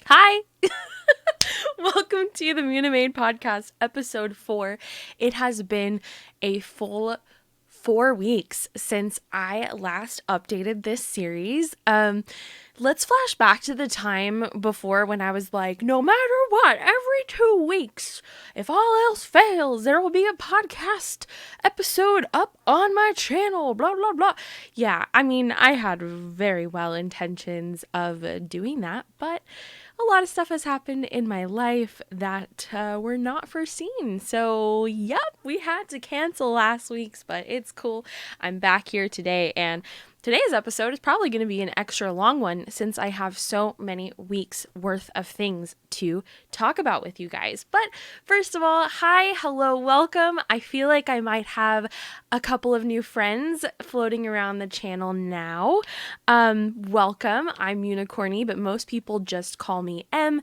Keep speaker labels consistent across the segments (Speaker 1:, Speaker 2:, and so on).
Speaker 1: Hi! Welcome to the Munimade Podcast, episode 4. It has been a full 4 weeks since I last updated this series. Let's flash back to the time before when I was like, no matter what, every 2 weeks, if all else fails, there will be a podcast episode up on my channel, blah, blah, blah. Yeah, I mean, I had very well intentions of doing that, but a lot of stuff has happened in my life that were not foreseen. So, yep, we had to cancel last week's, but it's cool. I'm back here today, and today's episode is probably going to be an extra long one since I have so many weeks worth of things to talk about with you guys. But first of all, hi, hello, welcome. I feel like I might have a couple of new friends floating around the channel now. Welcome. I'm Unicorny, but most people just call me M.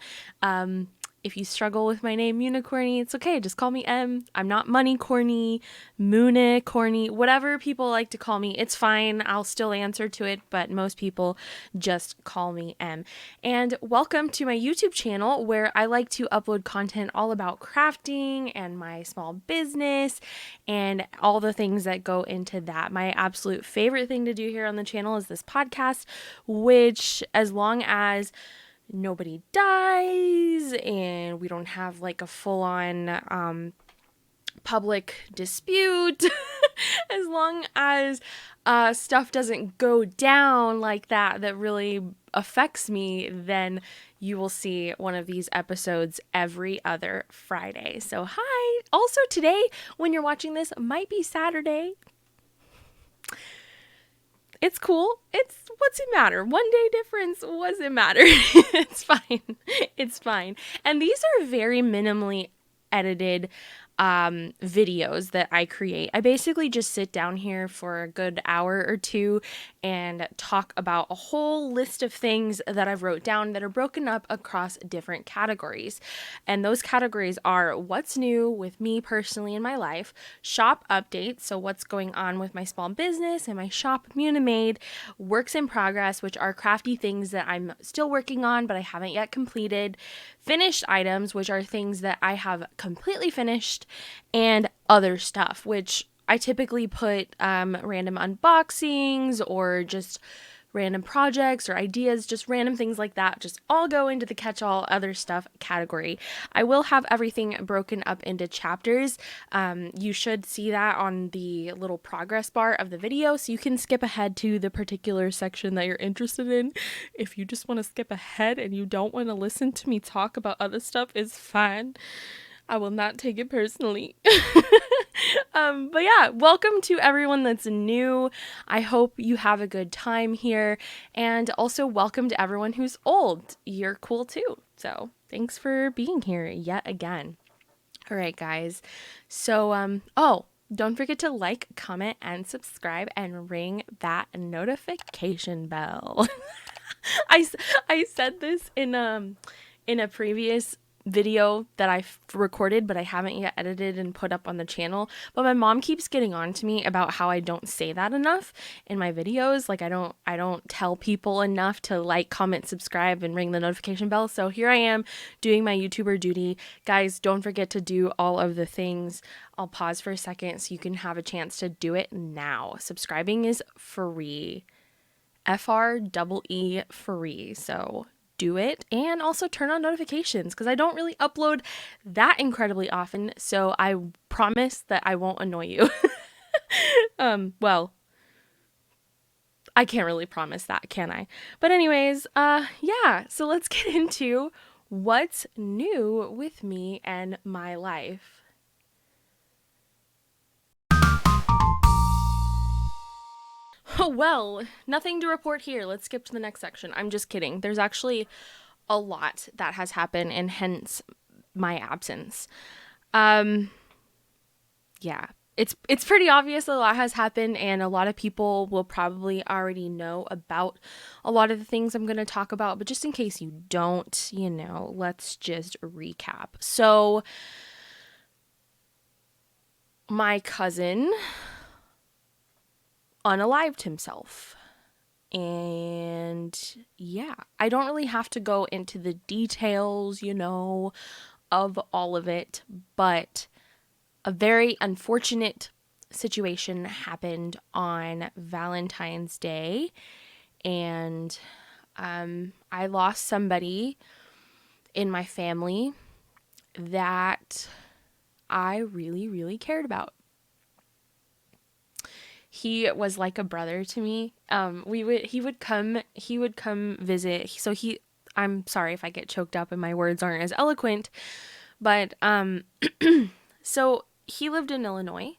Speaker 1: If you struggle with my name, Unicorny, it's okay. Just call me M. I'm not Money Corny, Moona Corny, whatever people like to call me. It's fine. I'll still answer to it, but most people just call me M. And welcome to my YouTube channel where I like to upload content all about crafting and my small business and all the things that go into that. My absolute favorite thing to do here on the channel is this podcast, which as long as nobody dies and we don't have like a full-on public dispute, as long as stuff doesn't go down like that really affects me, then you will see one of these episodes every other Friday. So hi! Also today, when you're watching this, might be Saturday. It's cool. What's it matter? 1 day difference. What's it matter? It's fine. It's fine. And these are very minimally edited videos that I create. I basically just sit down here for a good hour or two and talk about a whole list of things that I've wrote down that are broken up across different categories. And those categories are what's new with me personally in my life, shop updates, so what's going on with my small business and my shop Munimade, works in progress, which are crafty things that I'm still working on but I haven't yet completed, finished items, which are things that I have completely finished, and other stuff, which I typically put random unboxings or just random projects or ideas, just random things like that, just all go into the catch-all other stuff category. I will have everything broken up into chapters. You should see that on the little progress bar of the video, so you can skip ahead to the particular section that you're interested in. If you just want to skip ahead and you don't want to listen to me talk about other stuff, it's fine. I will not take it personally. But yeah, welcome to everyone that's new. I hope you have a good time here. And also welcome to everyone who's old. You're cool too. So thanks for being here yet again. All right, guys. So, don't forget to like, comment, and subscribe and ring that notification bell. I said this in a previous video that I've recorded, but I haven't yet edited and put up on the channel. But my mom keeps getting on to me about how I don't say that enough in my videos. Like I don't tell people enough to like, comment, subscribe, and ring the notification bell. So here I am doing my YouTuber duty. Guys, don't forget to do all of the things. I'll pause for a second so you can have a chance to do it now. Subscribing is free. FREE free. So do it, and also turn on notifications because I don't really upload that incredibly often, so I promise that I won't annoy you. Well, I can't really promise that, can I? But anyways, yeah, so let's get into what's new with me and my life. Oh, well, nothing to report here. Let's skip to the next section. I'm just kidding. There's actually a lot that has happened, and hence my absence. Yeah, it's pretty obvious a lot has happened, and a lot of people will probably already know about a lot of the things I'm going to talk about, but just in case you don't, let's just recap. So, my cousin unalived himself. And yeah, I don't really have to go into the details, of all of it, but a very unfortunate situation happened on Valentine's Day, and I lost somebody in my family that I really, really cared about. He was like a brother to me. He would come visit. I'm sorry if I get choked up and my words aren't as eloquent, but so he lived in Illinois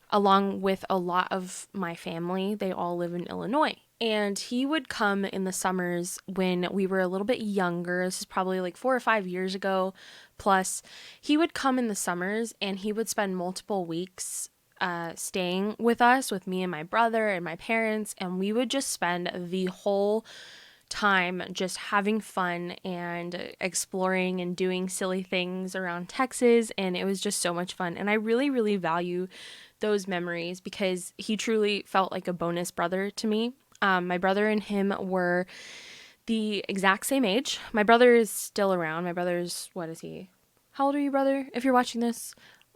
Speaker 1: along with a lot of my family. They all live in Illinois. And he would come in the summers when we were a little bit younger. This is probably like 4 or 5 years ago. Plus, he would come in the summers and he would spend multiple weeks staying with us, with me and my brother and my parents. And we would just spend the whole time just having fun and exploring and doing silly things around Texas. And it was just so much fun. And I really, really value those memories because he truly felt like a bonus brother to me. My brother and him were the exact same age. My brother is still around. My brother's, what is he? How old are you, brother? If you're watching this,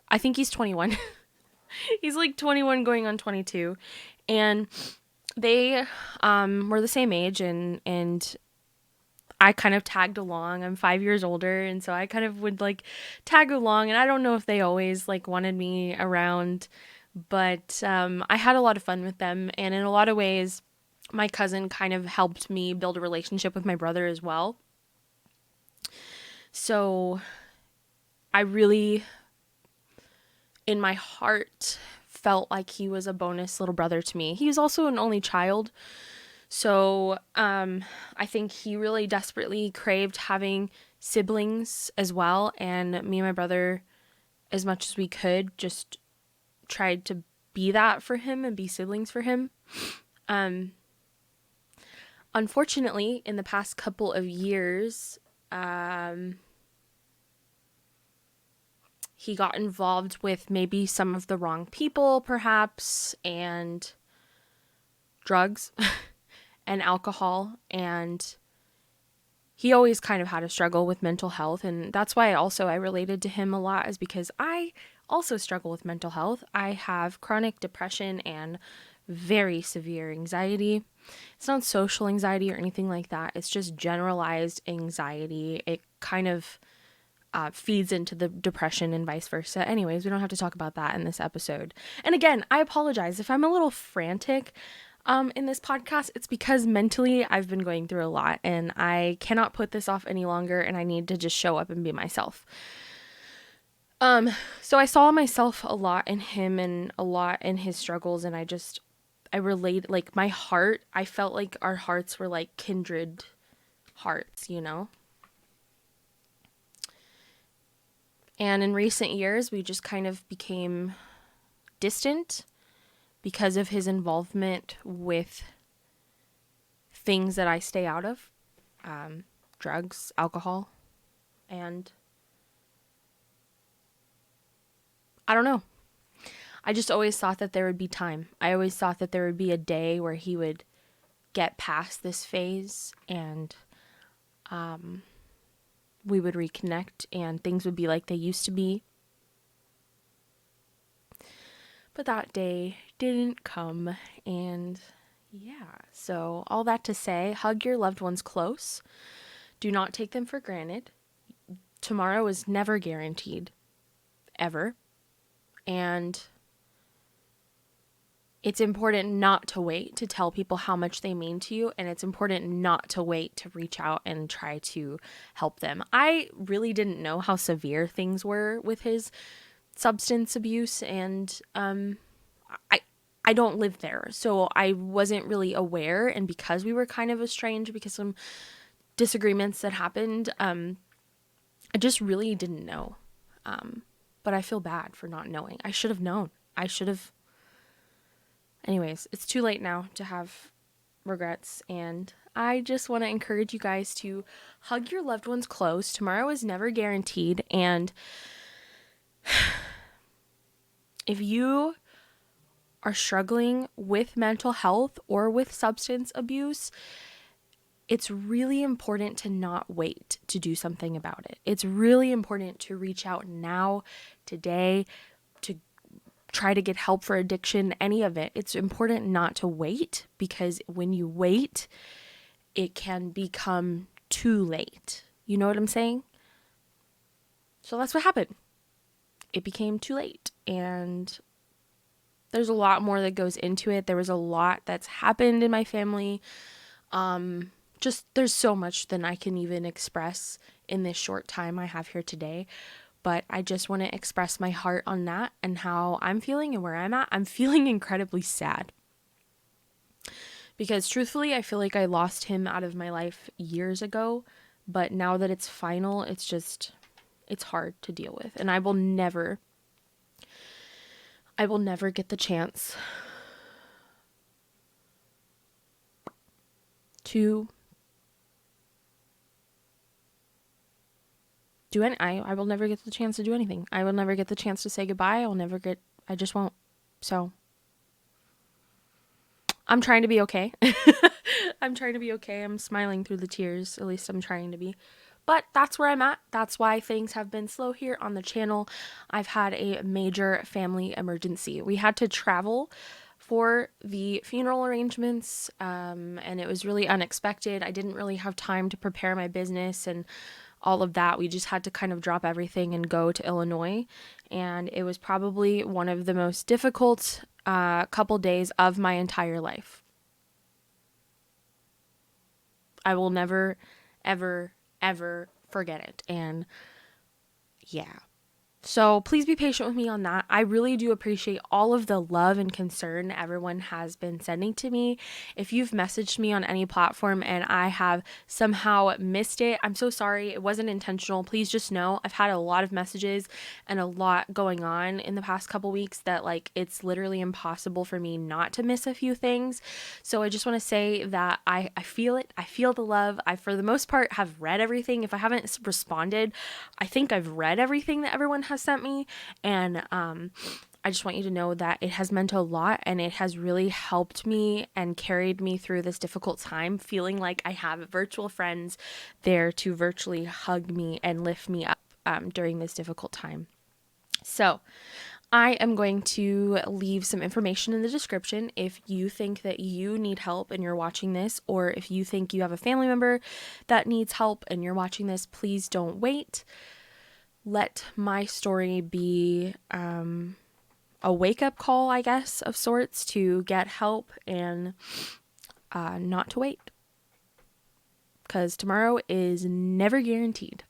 Speaker 1: I think he's 21. He's like 21 going on 22. And they were the same age, and I kind of tagged along. I'm 5 years older, and so I kind of would like tag along, and I don't know if they always like wanted me around, but I had a lot of fun with them, and in a lot of ways, my cousin kind of helped me build a relationship with my brother as well. So I really, in my heart, felt like he was a bonus little brother to me. He was also an only child. So I think he really desperately craved having siblings as well. And me and my brother, as much as we could, just tried to be that for him and be siblings for him. Unfortunately, in the past couple of years, he got involved with maybe some of the wrong people, perhaps, and drugs and alcohol. And he always kind of had a struggle with mental health. And that's why I related to him a lot, is because I also struggle with mental health. I have chronic depression and very severe anxiety. It's not social anxiety or anything like that. It's just generalized anxiety. It kind of feeds into the depression and vice versa. Anyways, we don't have to talk about that in this episode. And again, I apologize if I'm a little frantic in this podcast. It's because mentally I've been going through a lot and I cannot put this off any longer, and I need to just show up and be myself. So I saw myself a lot in him and a lot in his struggles, and I related, like my heart, I felt like our hearts were like kindred hearts, And in recent years, we just kind of became distant because of his involvement with things that I stay out of, drugs, alcohol, and I don't know. I just always thought that there would be time. I always thought that there would be a day where he would get past this phase and we would reconnect and things would be like they used to be. But that day didn't come, and yeah. So all that to say, hug your loved ones close. Do not take them for granted. Tomorrow is never guaranteed, ever. And it's important not to wait to tell people how much they mean to you, and it's important not to wait to reach out and try to help them. I really didn't know how severe things were with his substance abuse, and I don't live there, so I wasn't really aware, and because we were kind of estranged because some disagreements that happened, I just really didn't know. But I feel bad for not knowing. I should have known. Anyways, it's too late now to have regrets, and I just want to encourage you guys to hug your loved ones close. Tomorrow is never guaranteed, and if you are struggling with mental health or with substance abuse, it's really important to not wait to do something about it. It's really important to reach out now, today, to try to get help for addiction, any of it. It's important not to wait, because when you wait, it can become too late. You know what I'm saying? So that's what happened. It became too late, and there's a lot more that goes into it. There was a lot that's happened in my family. Just there's so much than I can even express in this short time I have here today. But I just want to express my heart on that and how I'm feeling and where I'm at. I'm feeling incredibly sad. Because truthfully, I feel like I lost him out of my life years ago. But now that it's final, it's hard to deal with. And I will never get the chance to do any, I will never get the chance to do anything. I will never get the chance to say goodbye. I just won't. So I'm trying to be okay. I'm trying to be okay. I'm smiling through the tears. At least I'm trying to be. But that's where I'm at. That's why things have been slow here on the channel. I've had a major family emergency. We had to travel for the funeral arrangements, and it was really unexpected. I didn't really have time to prepare my business and all of that. We just had to kind of drop everything and go to Illinois, and it was probably one of the most difficult couple days of my entire life. I will never, ever, ever forget it. And yeah. So please be patient with me on that. I really do appreciate all of the love and concern everyone has been sending to me. If you've messaged me on any platform and I have somehow missed it, I'm so sorry. It wasn't intentional. Please just know I've had a lot of messages and a lot going on in the past couple weeks that it's literally impossible for me not to miss a few things. So I just want to say that I feel it. I feel the love. I, for the most part, have read everything. If I haven't responded, I think I've read everything that everyone has sent me, and I just want you to know that it has meant a lot, and it has really helped me and carried me through this difficult time, feeling like I have virtual friends there to virtually hug me and lift me up during this difficult time. So I am going to leave some information in the description if you think that you need help and you're watching this, or if you think you have a family member that needs help and you're watching this. Please don't wait. Let my story be a wake-up call, I guess, of sorts, to get help and not to wait. Because tomorrow is never guaranteed.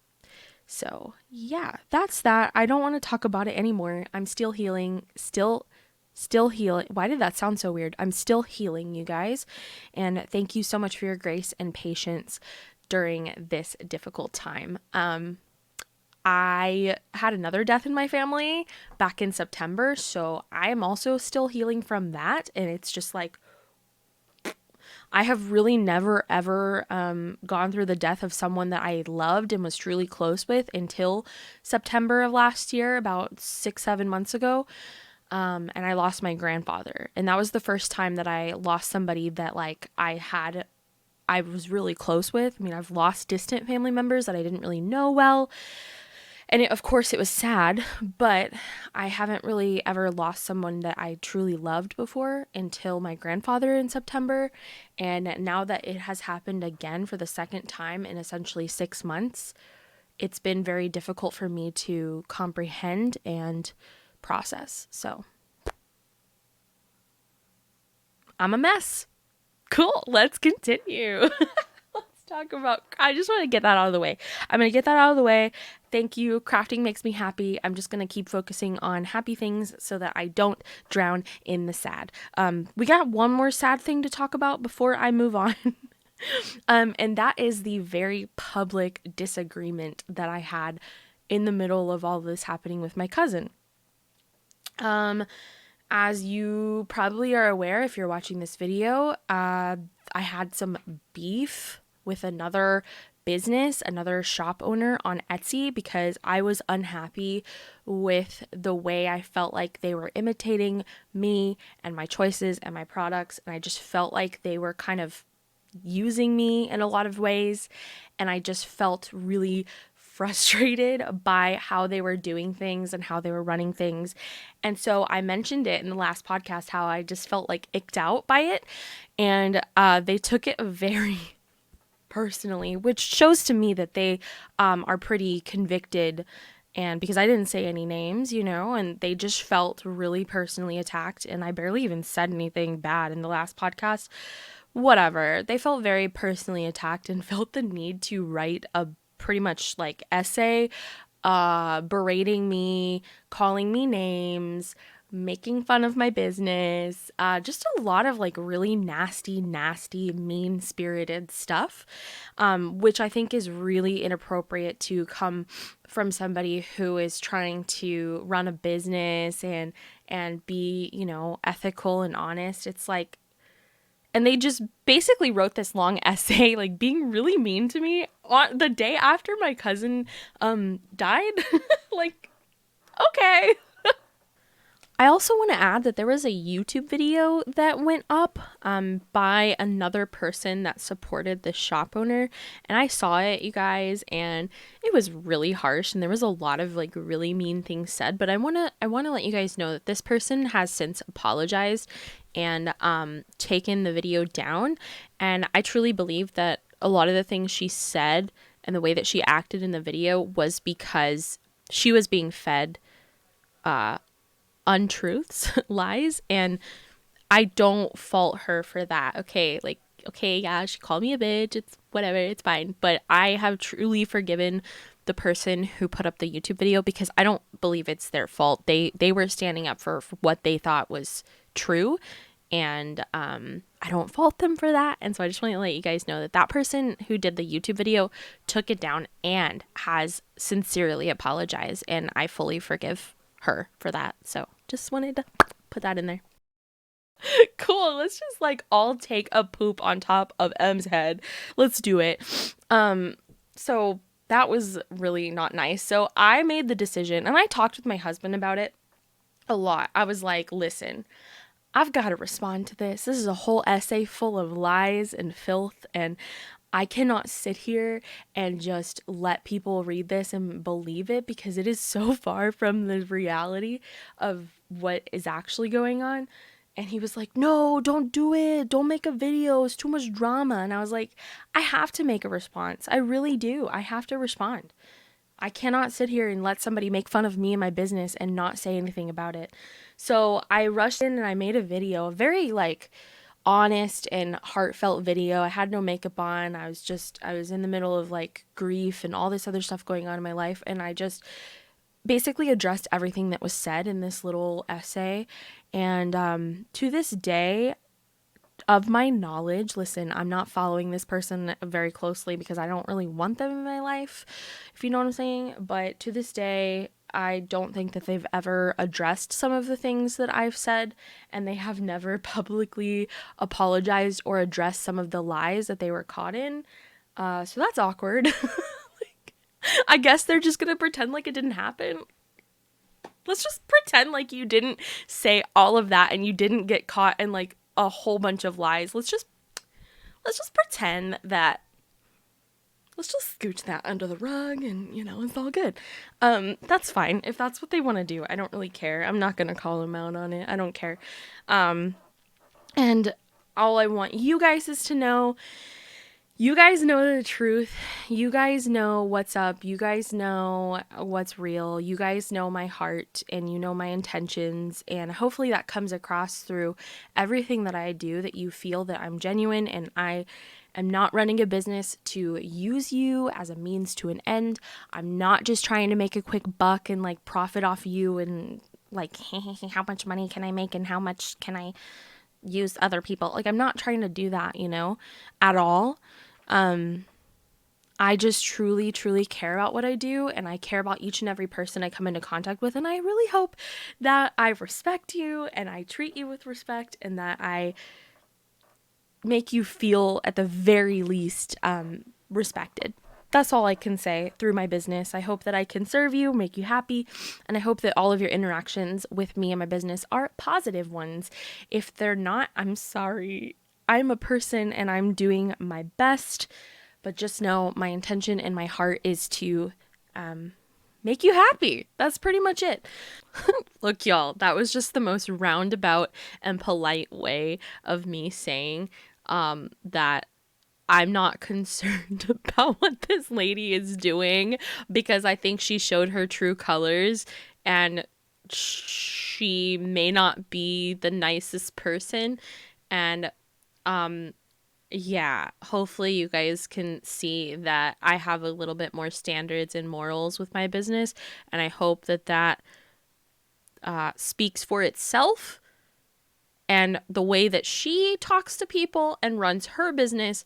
Speaker 1: So, yeah, that's that. I don't want to talk about it anymore. I'm still healing, still healing. Why did that sound so weird? I'm still healing, you guys. And thank you so much for your grace and patience during this difficult time. I had another death in my family back in September, so I am also still healing from that. And it's just I have really never, ever gone through the death of someone that I loved and was truly close with until September of last year, about 6-7 months ago. And I lost my grandfather. And that was the first time that I lost somebody that I was really close with. I mean, I've lost distant family members that I didn't really know well. And of course it was sad, but I haven't really ever lost someone that I truly loved before until my grandfather in September. And now that it has happened again for the second time in essentially 6 months, it's been very difficult for me to comprehend and process. So I'm a mess. Cool. Let's continue. I just want to get that out of the way. I'm going to get that out of the way. Thank you. Crafting makes me happy. I'm just going to keep focusing on happy things so that I don't drown in the sad. We got one more sad thing to talk about before I move on. And that is the very public disagreement that I had in the middle of all this happening with my cousin. As you probably are aware, if you're watching this video, I had some beef with another business, another shop owner on Etsy, because I was unhappy with the way I felt like they were imitating me and my choices and my products. And I just felt like they were kind of using me in a lot of ways. And I just felt really frustrated by how they were doing things and how they were running things. And so I mentioned it in the last podcast, how I just felt like icked out by it. And they took it very personally, which shows to me that they are pretty convicted. And because I didn't say any names, and they just felt really personally attacked. And I barely even said anything bad in the last podcast. Whatever. They felt very personally attacked and felt the need to write a pretty much like essay, berating me, calling me names, making fun of my business, just a lot of like really nasty, mean-spirited stuff, which I think is really inappropriate to come from somebody who is trying to run a business and be, ethical and honest. It's like, and they just basically wrote this long essay, like being really mean to me on the day after my cousin died. Like, okay. I also want to add that there was a YouTube video that went up by another person that supported the shop owner. And I saw it, you guys, and it was really harsh. And there was a lot of like really mean things said. But I want to let you guys know that this person has since apologized and taken the video down. And I truly believe that a lot of the things she said and the way that she acted in the video was because she was being fed untruths, lies, and I don't fault her for that. Okay, yeah, she called me a bitch, it's whatever, it's fine, but I have truly forgiven the person who put up the YouTube video because I don't believe it's their fault. They were standing up for what they thought was true, and I don't fault them for that. And so I just want to let you guys know that that person who did the YouTube video took it down and has sincerely apologized, and I fully forgive her for that. So just wanted to put that in there. Cool. Let's just like all take a poop on top of M's head. Let's do it. So that was really not nice. So I made the decision, and I talked with my husband about it a lot. I was like, listen, I've got to respond to this. This is a whole essay full of lies and filth, and I cannot sit here and just let people read this and believe it because it is so far from the reality of what is actually going on. And he was like, no, don't do it. Don't make a video. It's too much drama. And I was like, I have to make a response. I really do. I have to respond. I cannot sit here and let somebody make fun of me and my business and not say anything about it. So I rushed in and I made a video, a very like honest and heartfelt video. I had no makeup on. I was in the middle of like grief and all this other stuff going on in my life. And I just basically addressed everything that was said in this little essay. And to this day, of my knowledge, listen, I'm not following this person very closely because I don't really want them in my life, if you know what I'm saying. But to this day, I don't think that they've ever addressed some of the things that I've said, and they have never publicly apologized or addressed some of the lies that they were caught in. So that's awkward. Like, I guess they're just gonna pretend like it didn't happen. Let's just pretend like you didn't say all of that and you didn't get caught in like a whole bunch of lies. Let's just pretend that. Let's just scooch that under the rug and, it's all good. That's fine. If that's what they want to do, I don't really care. I'm not going to call them out on it. I don't care. And all I want you guys is to know, you guys know the truth. You guys know what's up. You guys know what's real. You guys know my heart and you know my intentions. And hopefully that comes across through everything that I do, that you feel that I'm genuine and I am not running a business to use you as a means to an end. I'm not just trying to make a quick buck and like profit off you and like, how much money can I make and how much can I use other people? Like, I'm not trying to do that, at all. I just truly, truly care about what I do, and I care about each and every person I come into contact with, and I really hope that I respect you and I treat you with respect and that I make you feel at the very least respected. that's all I can say through my business. I hope that I can serve you, make you happy, and I hope that all of your interactions with me and my business are positive ones. If they're not, I'm sorry. I'm a person and I'm doing my best, but just know my intention and my heart is to make you happy. That's pretty much it. Look, y'all, that was just the most roundabout and polite way of me saying that I'm not concerned about what this lady is doing, because I think she showed her true colors, and she may not be the nicest person. And yeah, hopefully you guys can see that I have a little bit more standards and morals with my business, and I hope that speaks for itself. And the way that she talks to people and runs her business,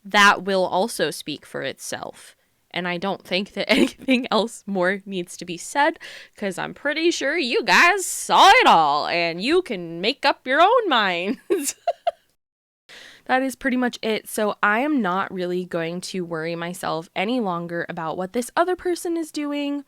Speaker 1: that will also speak for itself. And I don't think that anything else more needs to be said, because I'm pretty sure you guys saw it all and you can make up your own minds. That is pretty much it. So I am not really going to worry myself any longer about what this other person is doing.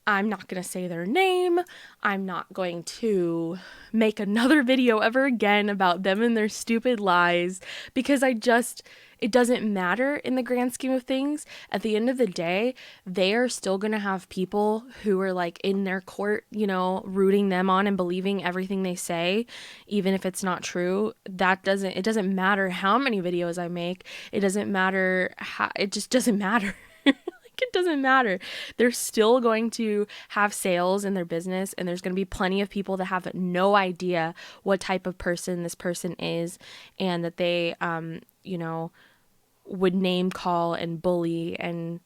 Speaker 1: I'm not going to say their name. I'm not going to make another video ever again about them and their stupid lies, because it doesn't matter in the grand scheme of things. At the end of the day, they are still going to have people who are like in their court, rooting them on and believing everything they say, even if it's not true. It doesn't matter how many videos I make. It doesn't matter it just doesn't matter. It doesn't matter. They're still going to have sales in their business, and there's going to be plenty of people that have no idea what type of person this person is, and that they, would name call and bully, and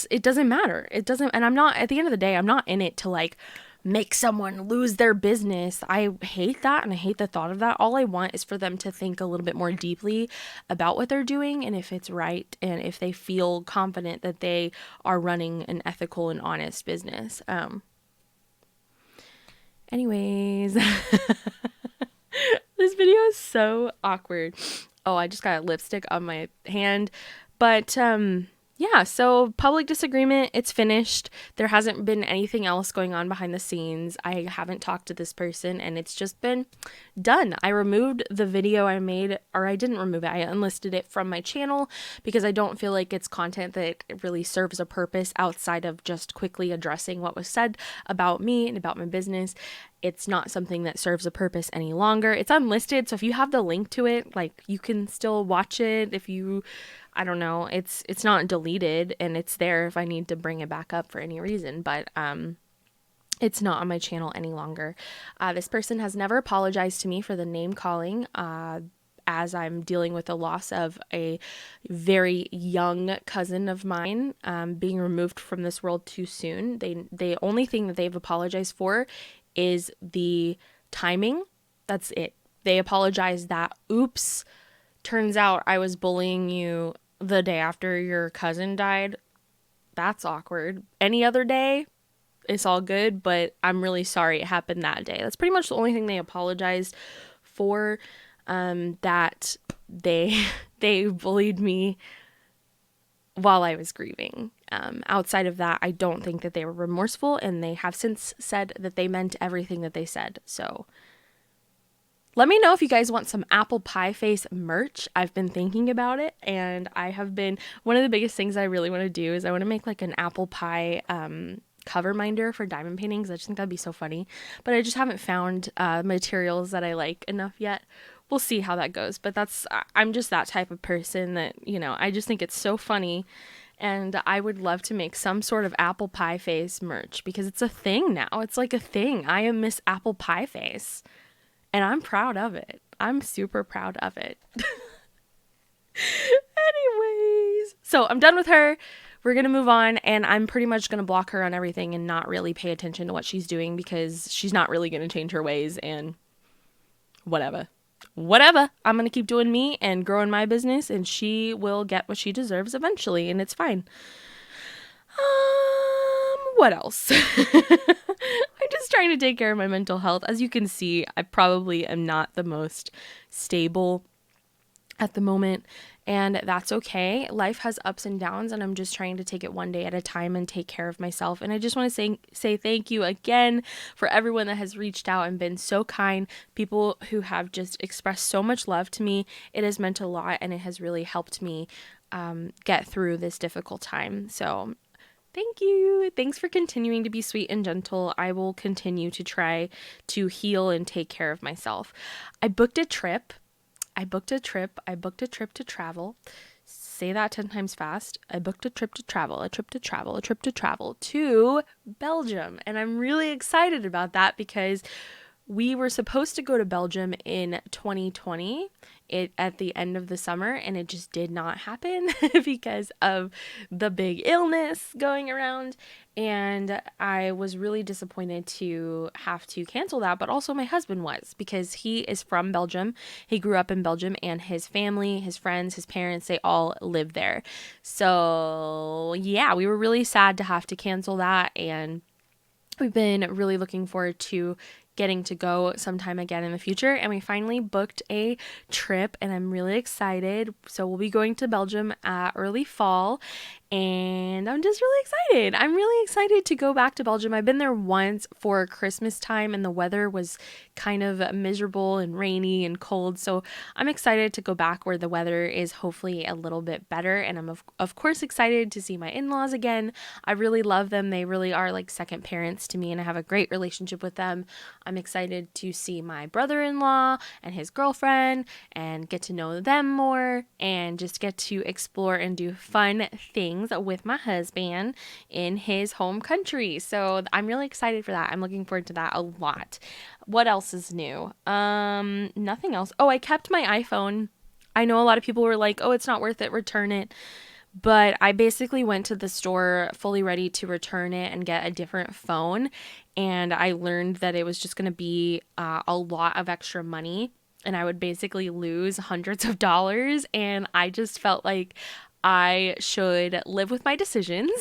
Speaker 1: it doesn't matter. And I'm not, at the end of the day, I'm not in it to like make someone lose their business. I hate that, and I hate the thought of that. All I want is for them to think a little bit more deeply about what they're doing, and if it's right, and if they feel confident that they are running an ethical and honest business. Anyways, this video is so awkward. Oh, I just got lipstick on my hand. But yeah, so public disagreement, it's finished. There hasn't been anything else going on behind the scenes. I haven't talked to this person, and it's just been done. I removed the video I made, or I didn't remove it. I unlisted it from my channel because I don't feel like it's content that really serves a purpose outside of just quickly addressing what was said about me and about my business. It's not something that serves a purpose any longer. It's unlisted, so if you have the link to it, like, you can still watch it. If you, I don't know, it's not deleted, and it's there if I need to bring it back up for any reason, but it's not on my channel any longer. This person has never apologized to me for the name calling, as I'm dealing with the loss of a very young cousin of mine being removed from this world too soon. The only thing that they've apologized for is the timing. That's it. They apologized that, oops, turns out I was bullying you the day after your cousin died. That's awkward. Any other day, it's all good, but I'm really sorry it happened that day. That's pretty much the only thing they apologized for, that they bullied me while I was grieving. Outside of that, I don't think that they were remorseful, and they have since said that they meant everything that they said. So let me know if you guys want some apple pie face merch. I've been thinking about it, and one of the biggest things I really want to do is I want to make like an apple pie cover minder for diamond paintings. I just think that'd be so funny, but I just haven't found materials that I like enough yet. We'll see how that goes, but I'm just that type of person that, I just think it's so funny, and I would love to make some sort of apple pie face merch, because it's a thing now. It's like a thing. I am Miss Apple Pie Face, and I'm proud of it. I'm super proud of it. Anyways, so I'm done with her. We're going to move on, and I'm pretty much going to block her on everything and not really pay attention to what she's doing, because she's not really going to change her ways, and whatever. I'm going to keep doing me and growing my business, and she will get what she deserves eventually, and it's fine. What else? I'm just trying to take care of my mental health. As you can see, I probably am not the most stable at the moment, and that's okay. Life has ups and downs, and I'm just trying to take it one day at a time and take care of myself. And I just want to say thank you again for everyone that has reached out and been so kind, people who have just expressed so much love to me. It has meant a lot, and it has really helped me get through this difficult time. So thank you. Thanks for continuing to be sweet and gentle. I will continue to try to heal and take care of myself. I booked a trip to travel. Say that 10 times fast. I booked a trip to travel to Belgium. And I'm really excited about that because we were supposed to go to Belgium in 2020 at the end of the summer, and it just did not happen because of the big illness going around. And I was really disappointed to have to cancel that, but also my husband was, because he is from Belgium. He grew up in Belgium, and his family, his friends, his parents, they all live there. So yeah, we were really sad to have to cancel that, and we've been really looking forward to getting to go sometime again in the future. And we finally booked a trip, and I'm really excited. So we'll be going to Belgium early fall, and I'm just really excited. I'm really excited to go back to Belgium. I've been there once for Christmas time, and the weather was kind of miserable and rainy and cold. So I'm excited to go back where the weather is hopefully a little bit better. And I'm of course excited to see my in-laws again. I really love them. They really are like second parents to me, and I have a great relationship with them. I'm excited to see my brother-in-law and his girlfriend and get to know them more, and just get to explore and do fun things with my husband in his home country. So I'm really excited for that. I'm looking forward to that a lot. What else is new? Nothing else. Oh, I kept my iPhone. I know a lot of people were like, oh, it's not worth it, return it. But I basically went to the store fully ready to return it and get a different phone. And I learned that it was just going to be a lot of extra money, and I would basically lose hundreds of dollars. And I just felt like I should live with my decisions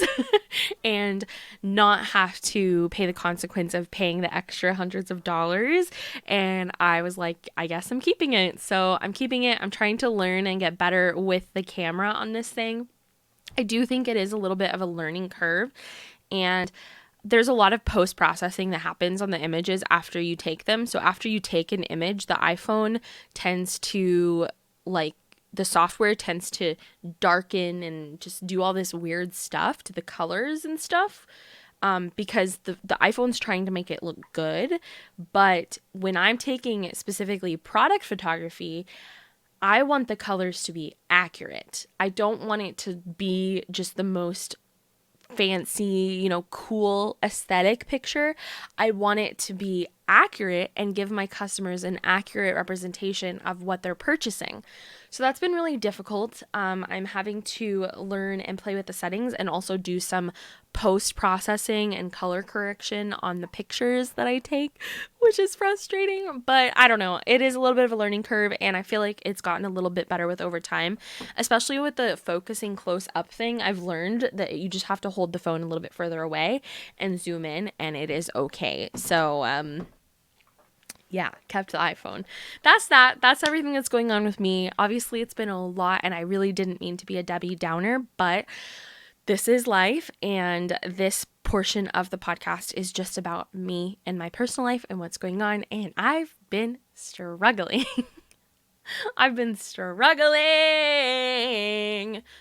Speaker 1: and not have to pay the consequence of paying the extra hundreds of dollars. And I was like, I guess I'm keeping it. So I'm keeping it. I'm trying to learn and get better with the camera on this thing. I do think it is a little bit of a learning curve, and there's a lot of post-processing that happens on the images after you take them. So after you take an image, the iPhone tends to, like, the software tends to darken and just do all this weird stuff to the colors and stuff, because the iPhone's trying to make it look good. But when I'm taking specifically product photography, I want the colors to be accurate. I don't want it to be just the most fancy, cool aesthetic picture. I want it to be accurate and give my customers an accurate representation of what they're purchasing. So that's been really difficult. I'm having to learn and play with the settings, and also do some post-processing and color correction on the pictures that I take, which is frustrating. But I don't know. It is a little bit of a learning curve, and I feel like it's gotten a little bit better with over time, especially with the focusing close up thing. I've learned that you just have to hold the phone a little bit further away and zoom in, and it is okay. So, yeah, kept the iPhone. That's everything that's going on with me. Obviously, it's been a lot, and I really didn't mean to be a Debbie Downer, but this is life, and this portion of the podcast is just about me and my personal life and what's going on, and I've been struggling. I've been struggling.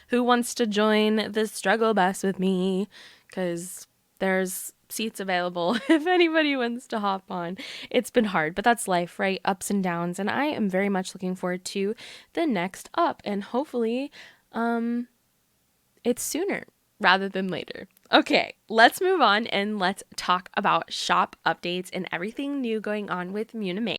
Speaker 1: Who wants to join the struggle bus with me? Because there's seats available if anybody wants to hop on. It's been hard, but that's life, right? Ups and downs. And I am very much looking forward to the next up, and hopefully it's sooner rather than later. Okay, let's move on and let's talk about shop updates and everything new going on with Munimade.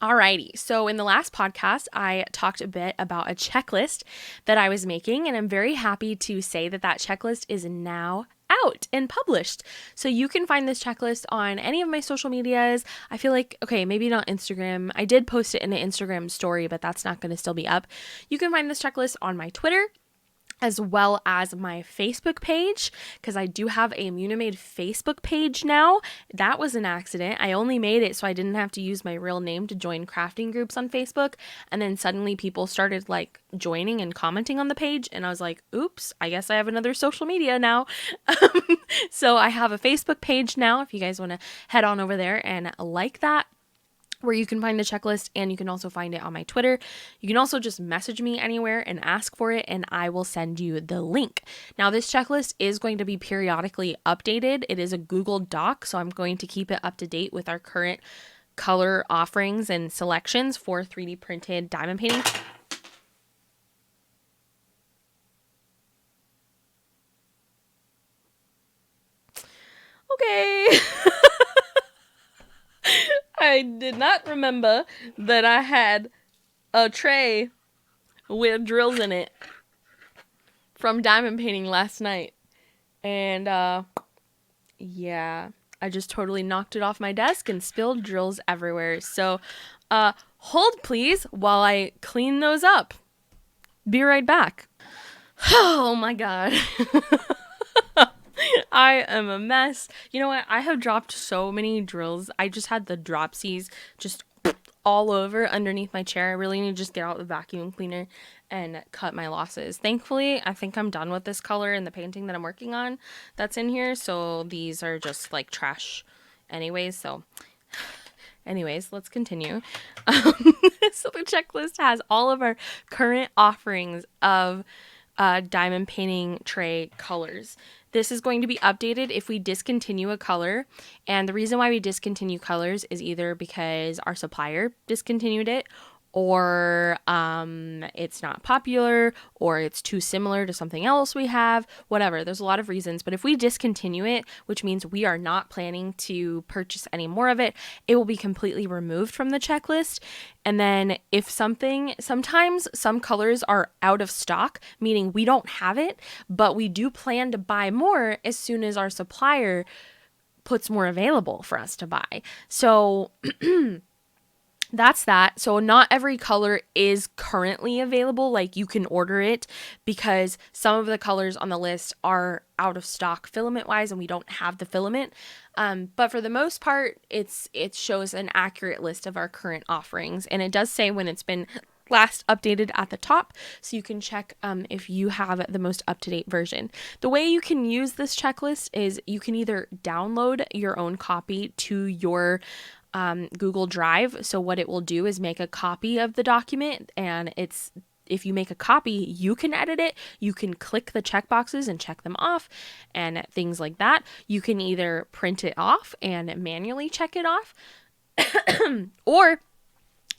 Speaker 1: Alrighty, so in the last podcast, I talked a bit about a checklist that I was making, and I'm very happy to say that checklist is now out and published. So you can find this checklist on any of my social medias. I feel like, okay, maybe not Instagram. I did post it in an Instagram story, but that's not going to still be up. You can find this checklist on my Twitter, as well as my Facebook page, because I do have a Munimade Facebook page now. That was an accident. I only made it so I didn't have to use my real name to join crafting groups on Facebook, and then suddenly people started like joining and commenting on the page, and I was like, oops, I guess I have another social media now. So I have a Facebook page now if you guys want to head on over there and like that, where you can find the checklist, and you can also find it on my Twitter. You can also just message me anywhere and ask for it, and I will send you the link. Now, this checklist is going to be periodically updated. It is a Google Doc, so I'm going to keep it up to date with our current color offerings and selections for 3D printed diamond painting. Okay. I did not remember that I had a tray with drills in it from diamond painting last night. And, yeah, I just totally knocked it off my desk and spilled drills everywhere. So, hold please while I clean those up. Be right back. Oh my God. I am a mess. You know what? I have dropped so many drills. I just had the dropsies just all over underneath my chair. I really need to just get out the vacuum cleaner and cut my losses. Thankfully, I think I'm done with this color in the painting that I'm working on that's in here. So these are just like trash anyways. So anyways, let's continue. So the checklist has all of our current offerings of diamond painting tray colors. This is going to be updated if we discontinue a color. And the reason why we discontinue colors is either because our supplier discontinued it, or it's not popular, or it's too similar to something else we have, whatever. There's a lot of reasons. But if we discontinue it, which means we are not planning to purchase any more of it, it will be completely removed from the checklist. And then if sometimes some colors are out of stock, meaning we don't have it, but we do plan to buy more as soon as our supplier puts more available for us to buy. So that's that. So not every color is currently available. Like, you can order it because some of the colors on the list are out of stock filament wise, and we don't have the filament. But for the most part, it shows an accurate list of our current offerings, and it does say when it's been last updated at the top, so you can check if you have the most up-to-date version. The way you can use this checklist is you can either download your own copy to your Google Drive. So what it will do is make a copy of the document, and if you make a copy, you can edit it. You can click the checkboxes and check them off and things like that. You can either print it off and manually check it off, or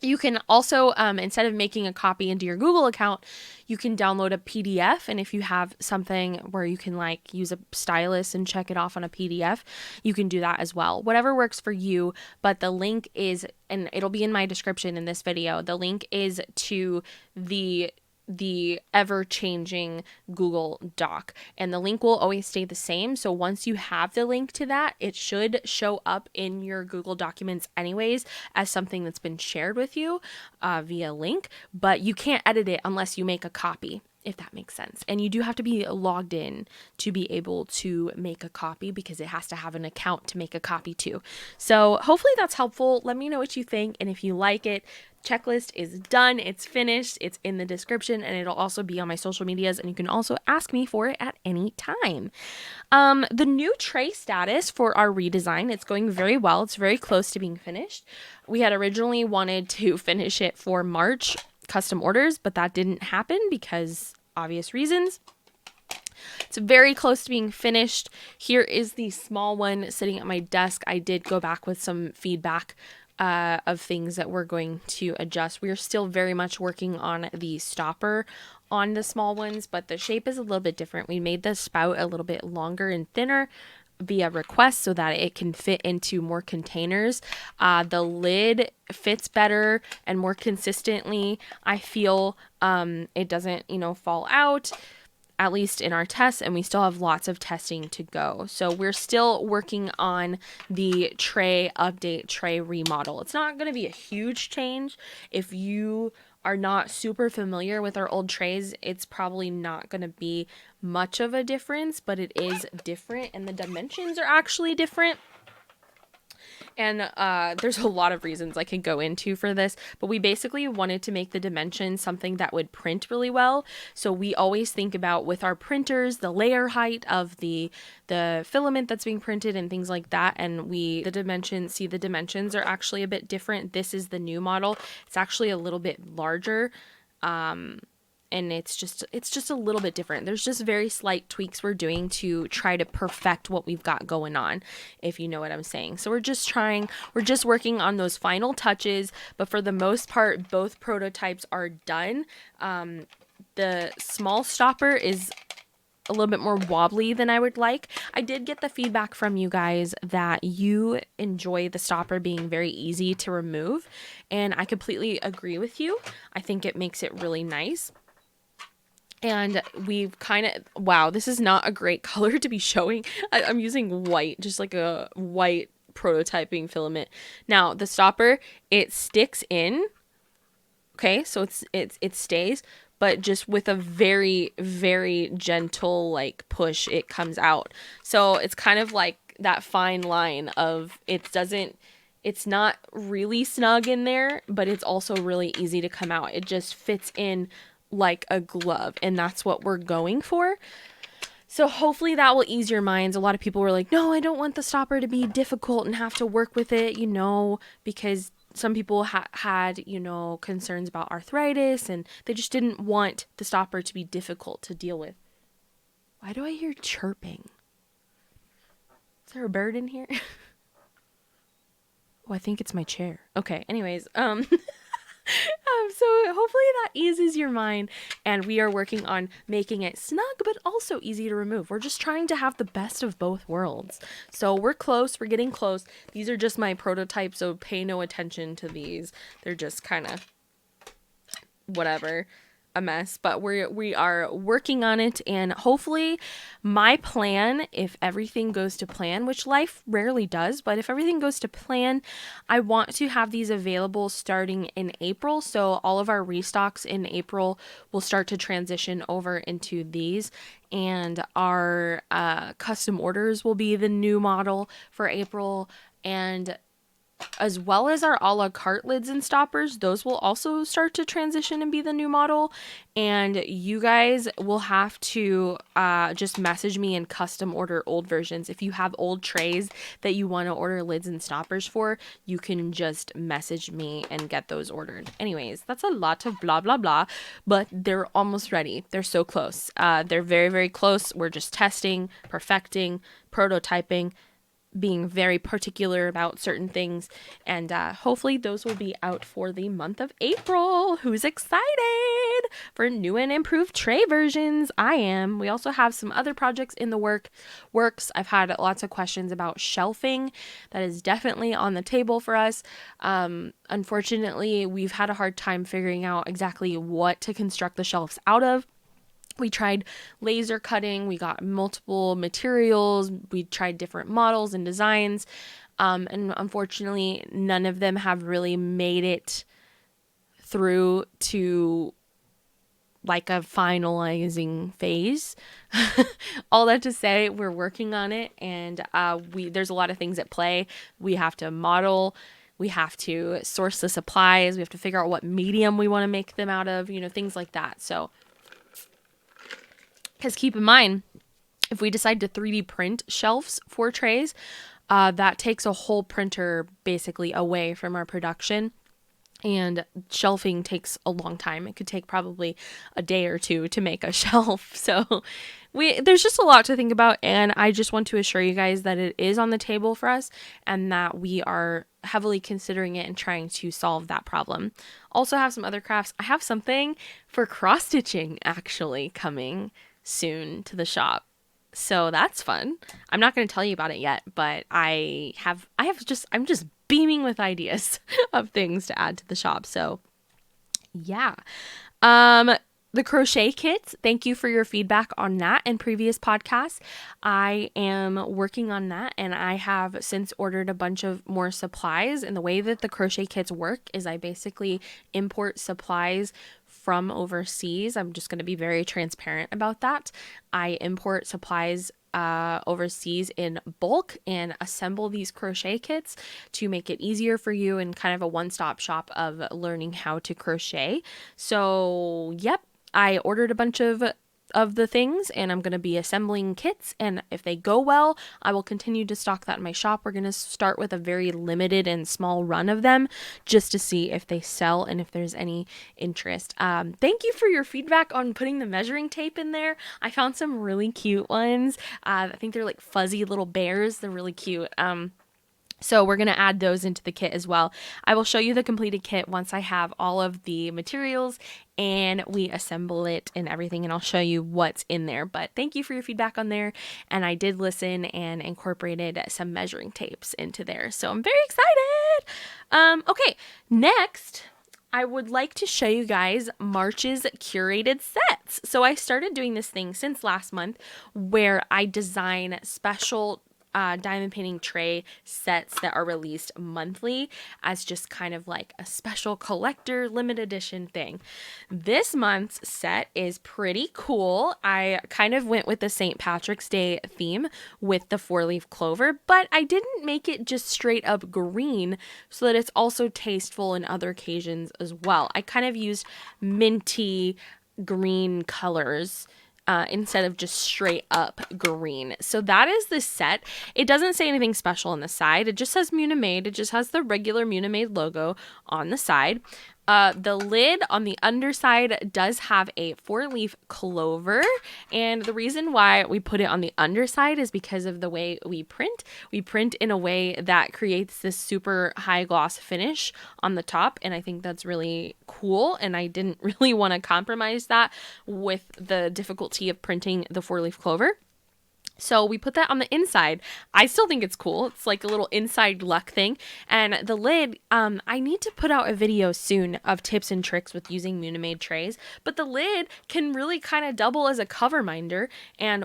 Speaker 1: you can also, instead of making a copy into your Google account, you can download a PDF. And if you have something where you can like use a stylus and check it off on a PDF, you can do that as well. Whatever works for you. But the link is, and it'll be in my description in this video, the link is to the ever-changing Google Doc, and the link will always stay the same. So once you have the link to that, it should show up in your Google Documents anyways as something that's been shared with you via link, but you can't edit it unless you make a copy, if that makes sense. And you do have to be logged in to be able to make a copy, because it has to have an account to make a copy too. So hopefully that's helpful. Let me know what you think, and if you like it. Checklist is done. It's finished. It's in the description, and it'll also be on my social medias, and you can also ask me for it at any time. The new tray status for our redesign, it's going very well. It's very close to being finished. We had originally wanted to finish it for March custom orders, but that didn't happen because obvious reasons. It's very close to being finished. Here is the small one sitting at my desk. I did go back with some feedback of things that we're going to adjust. We are still very much working on the stopper on the small ones, but the shape is a little bit different. We made the spout a little bit longer and thinner via request so that it can fit into more containers. The lid fits better and more consistently. I feel it doesn't, fall out, at least in our tests, and we still have lots of testing to go. So we're still working on the tray update, tray remodel. It's not going to be a huge change. If you are not super familiar with our old trays, it's probably not going to be much of a difference, but it is different, and the dimensions are actually different. And there's a lot of reasons I could go into for this, but we basically wanted to make the dimensions something that would print really well. So we always think about, with our printers, the layer height of the filament that's being printed and things like that. And the dimensions are actually a bit different. This is the new model. It's actually a little bit larger. And it's just a little bit different. There's just very slight tweaks we're doing to try to perfect what we've got going on, if you know what I'm saying. So we're just working on those final touches, but for the most part, both prototypes are done. The small stopper is a little bit more wobbly than I would like. I did get the feedback from you guys that you enjoy the stopper being very easy to remove, and I completely agree with you. I think it makes it really nice. And we've wow, this is not a great color to be showing. I'm using white, just like a white prototyping filament. Now, the stopper, it sticks in. Okay, so it stays, but just with a very, very gentle like push, it comes out. So it's kind of like that fine line of it's not really snug in there, but it's also really easy to come out. It just fits in like a glove, and that's what we're going for. So hopefully that will ease your minds. A lot of people were like, no, I don't want the stopper to be difficult and have to work with it, because some people had concerns about arthritis, and they just didn't want the stopper to be difficult to deal with. Why do I hear chirping? Is there a bird in here? Oh, I think it's my chair. Okay, anyways, so hopefully that eases your mind, and we are working on making it snug but also easy to remove. We're just trying to have the best of both worlds. So we're close. We're getting close. These are just my prototypes, so pay no attention to these. They're just kind of whatever, a mess, but we are working on it, and hopefully my plan, if everything goes to plan, which life rarely does, but if everything goes to plan, I want to have these available starting in April. So all of our restocks in April will start to transition over into these, and our custom orders will be the new model for April, and as well as our a la carte lids and stoppers, those will also start to transition and be the new model. And you guys will have to just message me and custom order old versions. If you have old trays that you want to order lids and stoppers for, you can just message me and get those ordered. Anyways, that's a lot of blah, blah, blah, but they're almost ready. They're so close. They're very, very close. We're just testing, perfecting, prototyping, being very particular about certain things, and hopefully those will be out for the month of April. Who's excited for new and improved tray versions? I am. We also have some other projects in the works. I've had lots of questions about shelving. That is definitely on the table for us. Unfortunately, we've had a hard time figuring out exactly what to construct the shelves out of. We tried laser cutting, we got multiple materials, we tried different models and designs, and unfortunately none of them have really made it through to like a finalizing phase. All that to say, we're working on it, and there's a lot of things at play. We have to model, we have to source the supplies, we have to figure out what medium we want to make them out of, things like that. So because keep in mind, if we decide to 3D print shelves for trays, that takes a whole printer basically away from our production. And shelving takes a long time. It could take probably a day or two to make a shelf. So there's just a lot to think about. And I just want to assure you guys that it is on the table for us, and that we are heavily considering it and trying to solve that problem. Also have some other crafts. I have something for cross stitching actually coming soon to the shop, so that's fun. I'm not going to tell you about it yet, but I'm just beaming with ideas of things to add to the shop. So yeah, The crochet kits, thank you for your feedback on that and previous podcasts. I am working on that, and I have since ordered a bunch of more supplies. And the way that the crochet kits work is I basically import supplies from overseas. I'm just going to be very transparent about that. I import supplies overseas in bulk and assemble these crochet kits to make it easier for you and kind of a one-stop shop of learning how to crochet. So, yep. I ordered a bunch of the things, and I'm going to be assembling kits, and if they go well, I will continue to stock that in my shop. We're going to start with a very limited and small run of them just to see if they sell and if there's any interest. Thank you for your feedback on putting the measuring tape in there. I found some really cute ones. I think they're like fuzzy little bears. They're really cute. So we're going to add those into the kit as well. I will show you the completed kit once I have all of the materials and we assemble it and everything, and I'll show you what's in there. But thank you for your feedback on there. And I did listen and incorporated some measuring tapes into there. So I'm very excited. Okay, next, I would like to show you guys March's curated sets. So I started doing this thing since last month where I design special diamond painting tray sets that are released monthly as just kind of like a special collector limited edition thing. This month's set is pretty cool. I kind of went with the St. Patrick's Day theme with the 4-leaf clover, but I didn't make it just straight up green so that it's also tasteful in other occasions as well. I kind of used minty green colors instead of just straight up green. So that is the set. It doesn't say anything special on the side. It just says Munimade. It just has the regular Munimade logo on the side. The lid on the underside does have a 4-leaf clover, and the reason why we put it on the underside is because of the way we print. We print in a way that creates this super high gloss finish on the top, and I think that's really cool, and I didn't really want to compromise that with the difficulty of printing the 4-leaf clover. So we put that on the inside. I still think it's cool. It's like a little inside luck thing. And the lid, I need to put out a video soon of tips and tricks with using Munimade trays. But the lid can really kind of double as a cover minder and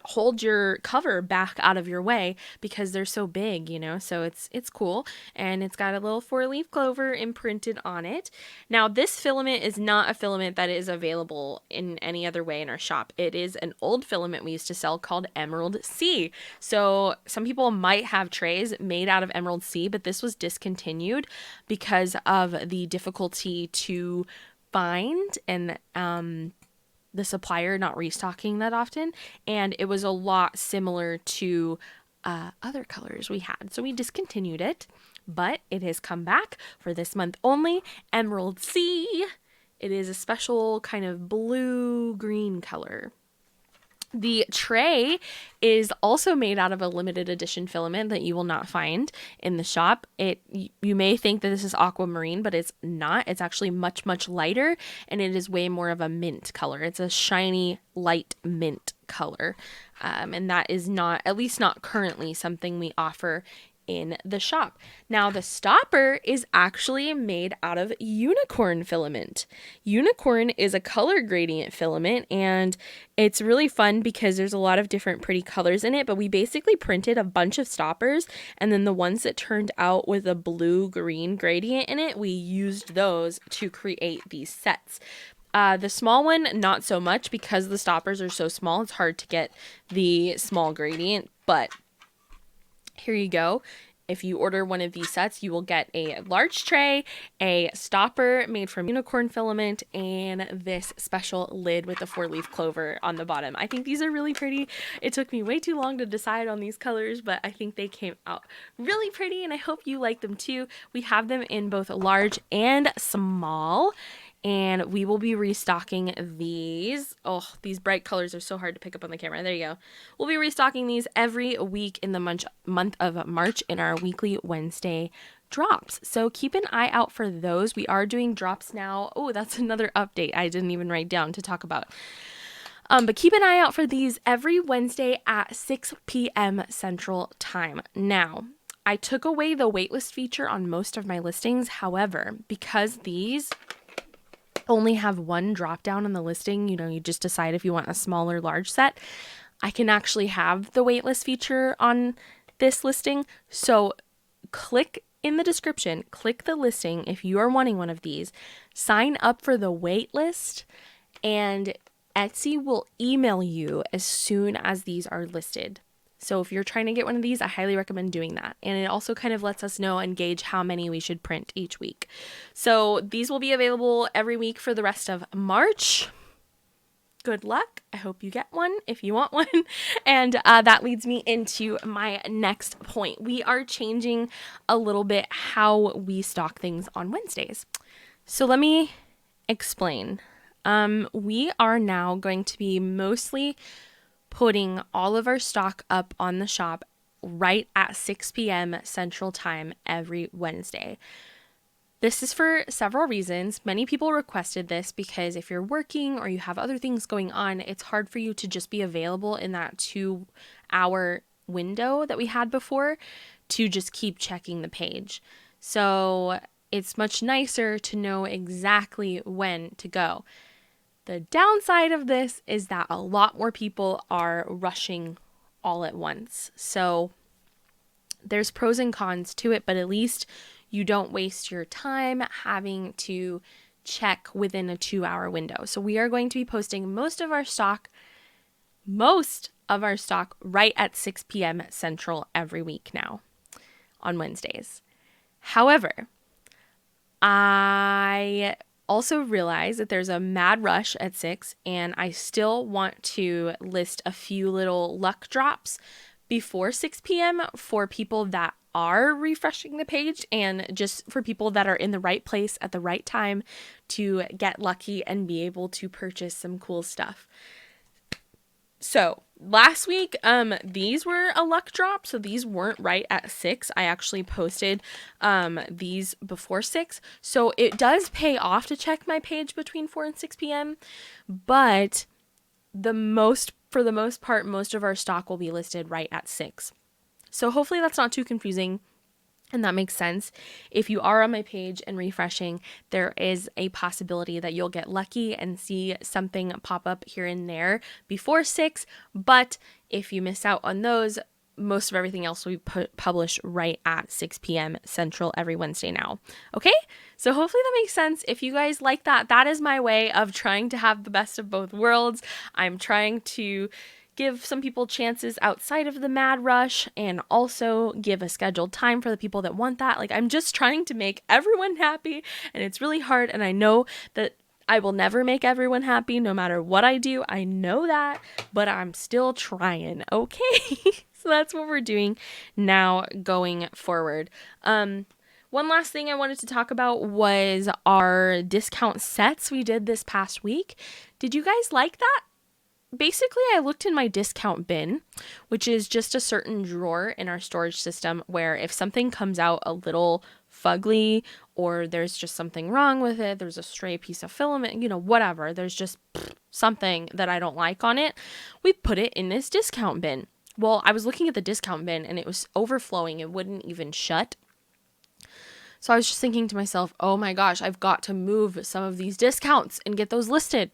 Speaker 1: hold your cover back out of your way because they're so big, you know. So it's cool. And it's got a little 4-leaf clover imprinted on it. Now this filament is not a filament that is available in any other way in our shop. It is an old filament we used to sell called Emerald Sea. So some people might have trays made out of Emerald Sea, but this was discontinued because of the difficulty to find and the supplier not restocking that often. And it was a lot similar to other colors we had. So we discontinued it, but it has come back for this month only. Emerald Sea. It is a special kind of blue-green color. The tray is also made out of a limited edition filament that you will not find in the shop. You may think that this is aquamarine, but it's not. It's actually much, much lighter, and it is way more of a mint color. It's a shiny, light mint color. And that is not, at least not currently, something we offer in the shop. Now the stopper is actually made out of unicorn filament. Unicorn is a color gradient filament, and it's really fun because there's a lot of different pretty colors in it, but we basically printed a bunch of stoppers, and then the ones that turned out with a blue-green gradient in it, we used those to create these sets. The small one, not so much, because the stoppers are so small, it's hard to get the small gradient, but here you go. If you order one of these sets, you will get a large tray, a stopper made from unicorn filament, and this special lid with the 4-leaf clover on the bottom. I think these are really pretty. It took me way too long to decide on these colors, but I think they came out really pretty, and I hope you like them too. We have them in both large and small. And we will be restocking these. Oh, these bright colors are so hard to pick up on the camera. There you go. We'll be restocking these every week in the month of March in our weekly Wednesday drops. So keep an eye out for those. We are doing drops now. Oh, that's another update I didn't even write down to talk about. But keep an eye out for these every Wednesday at 6 p.m. Central Time. Now, I took away the waitlist feature on most of my listings. However, because these only have one drop down on the listing, you just decide if you want a small or large set, I can actually have the waitlist feature on this listing. So click in the description, click the listing if you are wanting one of these, sign up for the waitlist, and Etsy will email you as soon as these are listed. So if you're trying to get one of these, I highly recommend doing that. And it also kind of lets us know and gauge how many we should print each week. So these will be available every week for the rest of March. Good luck. I hope you get one if you want one. And that leads me into my next point. We are changing a little bit how we stock things on Wednesdays. So let me explain. We are now going to be mostly putting all of our stock up on the shop right at 6 p.m. Central Time every Wednesday. This is for several reasons. Many people requested this because if you're working or you have other things going on, it's hard for you to just be available in that 2-hour window that we had before to just keep checking the page. So it's much nicer to know exactly when to go. The downside of this is that a lot more people are rushing all at once. So there's pros and cons to it, but at least you don't waste your time having to check within a 2-hour window. So we are going to be posting most of our stock right at 6 p.m. Central every week now on Wednesdays. However, I also realize that there's a mad rush at 6, and I still want to list a few little luck drops before 6 p.m. for people that are refreshing the page and just for people that are in the right place at the right time to get lucky and be able to purchase some cool stuff. So last week, these were a luck drop. So these weren't right at 6. I actually posted these before 6. So it does pay off to check my page between 4 and 6 p.m. But for the most part, most of our stock will be listed right at 6. So hopefully that's not too confusing. And that makes sense. If you are on my page and refreshing, there is a possibility that you'll get lucky and see something pop up here and there before 6. But if you miss out on those, most of everything else will be published right at 6 p.m. Central every Wednesday now. Okay? So hopefully that makes sense. If you guys like that, that is my way of trying to have the best of both worlds. I'm trying to give some people chances outside of the mad rush and also give a scheduled time for the people that want that. Like, I'm just trying to make everyone happy, and it's really hard, and I know that I will never make everyone happy no matter what I do. I know that, but I'm still trying, okay? So that's what we're doing now going forward. One last thing I wanted to talk about was our discount sets we did this past week. Did you guys like that? Basically, I looked in my discount bin, which is just a certain drawer in our storage system where if something comes out a little fugly or there's just something wrong with it, there's a stray piece of filament, whatever, there's just something that I don't like on it, we put it in this discount bin. Well, I was looking at the discount bin and it was overflowing. It wouldn't even shut. So I was just thinking to myself, oh my gosh, I've got to move some of these discounts and get those listed.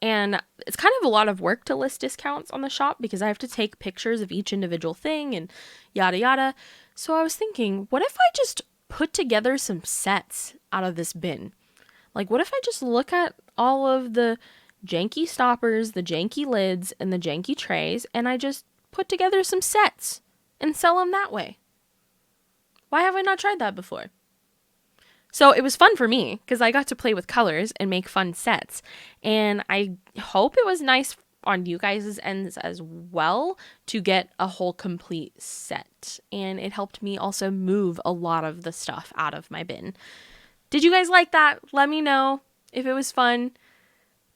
Speaker 1: And it's kind of a lot of work to list discounts on the shop because I have to take pictures of each individual thing and yada yada. So I was thinking, what if I just put together some sets out of this bin? Like, what if I just look at all of the janky stoppers, the janky lids, and the janky trays, and I just put together some sets and sell them that way? Why have I not tried that before? So it was fun for me because I got to play with colors and make fun sets. And I hope it was nice on you guys' ends as well to get a whole complete set. And it helped me also move a lot of the stuff out of my bin. Did you guys like that? Let me know. If it was fun,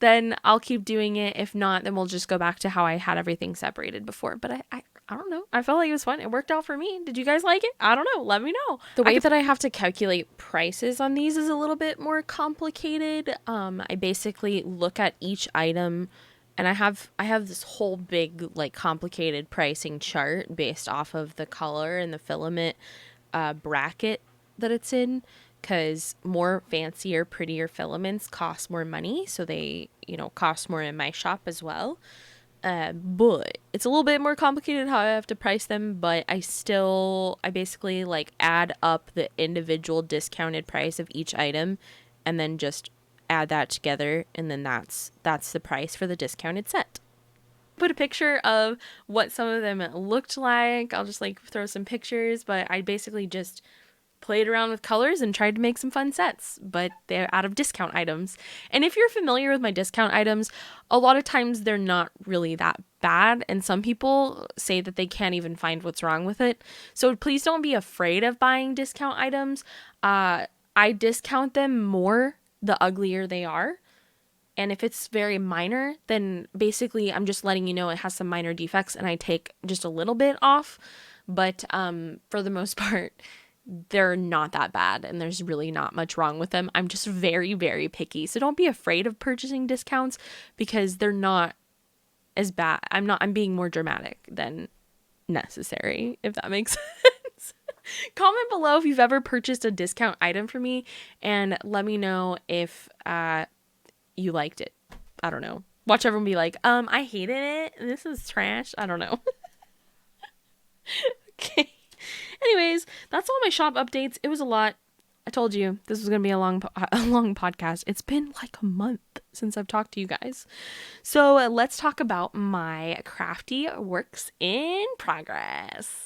Speaker 1: then I'll keep doing it. If not, then we'll just go back to how I had everything separated before. But I don't know. I felt like it was fun. It worked out for me. Did you guys like it? I don't know. Let me know. The way that I have to calculate prices on these is a little bit more complicated. I basically look at each item and I have this whole big, complicated pricing chart based off of the color and the filament bracket that it's in. because more fancier, prettier filaments cost more money. So they, cost more in my shop as well. But it's a little bit more complicated how I have to price them, but I basically like add up the individual discounted price of each item and then just add that together, and then that's the price for the discounted set. Put a picture of what some of them looked like. I'll just like throw some pictures, but I basically just played around with colors and tried to make some fun sets, but they're out of discount items. And if you're familiar with my discount items, a lot of times they're not really that bad, and some people say that they can't even find what's wrong with it. So please don't be afraid of buying discount items. I discount them more the uglier they are. And if it's very minor, then basically I'm just letting you know it has some minor defects and I take just a little bit off. But for the most part, they're not that bad and there's really not much wrong with them. I'm just very, very picky. So don't be afraid of purchasing discounts because they're not as bad. I'm being more dramatic than necessary, if that makes sense. Comment below if you've ever purchased a discount item for me and let me know if you liked it. I don't know. Watch everyone be like, I hated it. This is trash. I don't know. Okay. Anyways, that's all my shop updates. It was a lot. I told you this was going to be a long podcast. It's been like a month since I've talked to you guys. So let's talk about my crafty works in progress.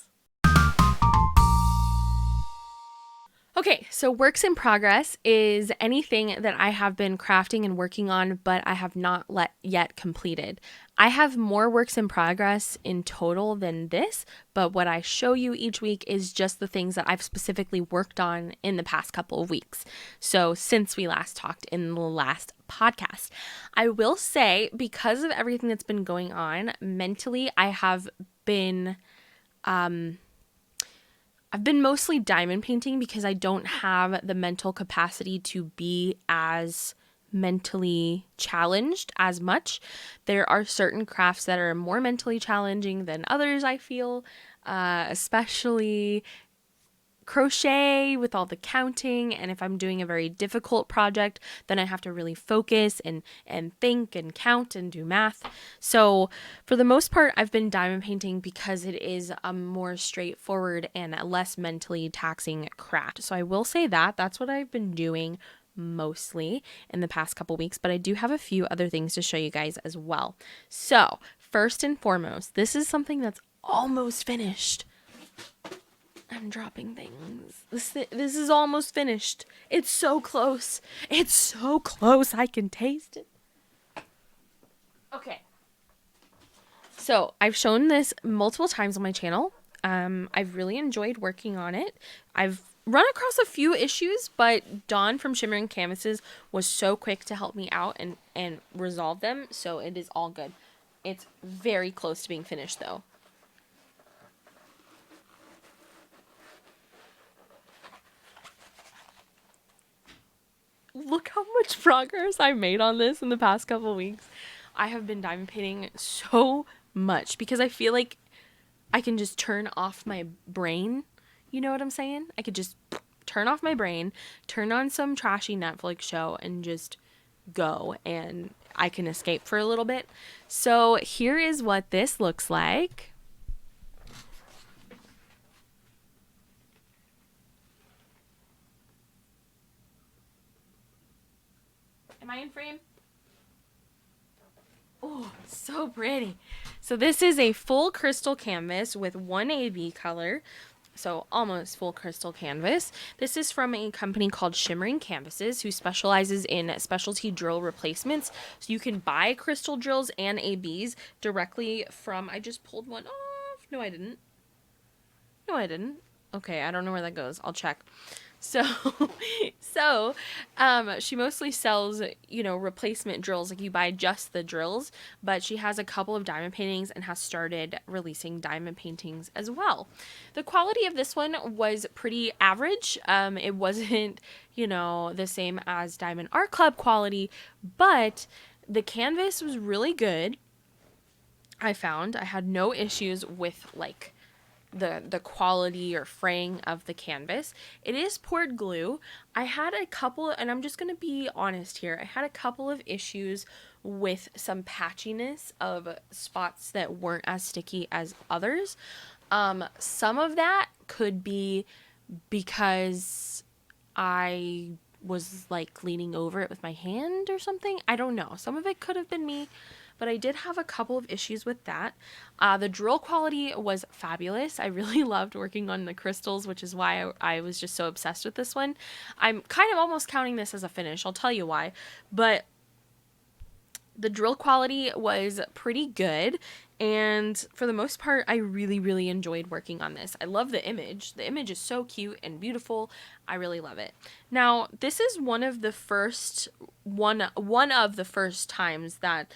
Speaker 1: Okay, so works in progress is anything that I have been crafting and working on, but I have not yet completed. I have more works in progress in total than this, but what I show you each week is just the things that I've specifically worked on in the past couple of weeks. So since we last talked in the last podcast, I will say because of everything that's been going on mentally, I've been mostly diamond painting because I don't have the mental capacity to be as mentally challenged as much. There are certain crafts that are more mentally challenging than others, I feel, especially crochet with all the counting. And if I'm doing a very difficult project, then I have to really focus and think and count and do math. So for the most part, I've been diamond painting because it is a more straightforward and less mentally taxing craft. So I will say that that's what I've been doing mostly in the past couple weeks, but I do have a few other things to show you guys as well. So first and foremost, this is something that's almost finished. I'm dropping things. This is almost finished. It's so close. It's so close. I can taste it. Okay. So I've shown this multiple times on my channel. I've really enjoyed working on it. I've run across a few issues, but Dawn from Shimmering Canvases was so quick to help me out and resolve them. So it is all good. It's very close to being finished though. Look how much progress I made on this in the past couple weeks. I have been diamond painting so much because I feel like I can just turn off my brain. You know what I'm saying? I could just turn off my brain, turn on some trashy Netflix show, and just go, and I can escape for a little bit. So here is what this looks like. Am I in frame? Oh, so pretty. So this is a full crystal canvas with one AB color. So almost full crystal canvas. This is from a company called Shimmering Canvases who specializes in specialty drill replacements. So you can buy crystal drills and ABs directly from, I just pulled one off. No, I didn't. Okay, I don't know where that goes. I'll check. So she mostly sells, replacement drills. Like you buy just the drills, but she has a couple of diamond paintings and has started releasing diamond paintings as well. The quality of this one was pretty average. It wasn't, the same as Diamond Art Club quality, but the canvas was really good. I found I had no issues with the quality or fraying of the canvas. It is poured glue. I had a couple, and I'm just going to be honest here, I had a couple of issues with some patchiness of spots that weren't as sticky as others. Some of that could be because I was like leaning over it with my hand or something. I don't know. Some of it could have been me, but I did have a couple of issues with that. The drill quality was fabulous. I really loved working on the crystals, which is why I was just so obsessed with this one. I'm kind of almost counting this as a finish. I'll tell you why. But the drill quality was pretty good, and for the most part, I really, really enjoyed working on this. I love the image. The image is so cute and beautiful. I really love it. Now, this is one of the first times that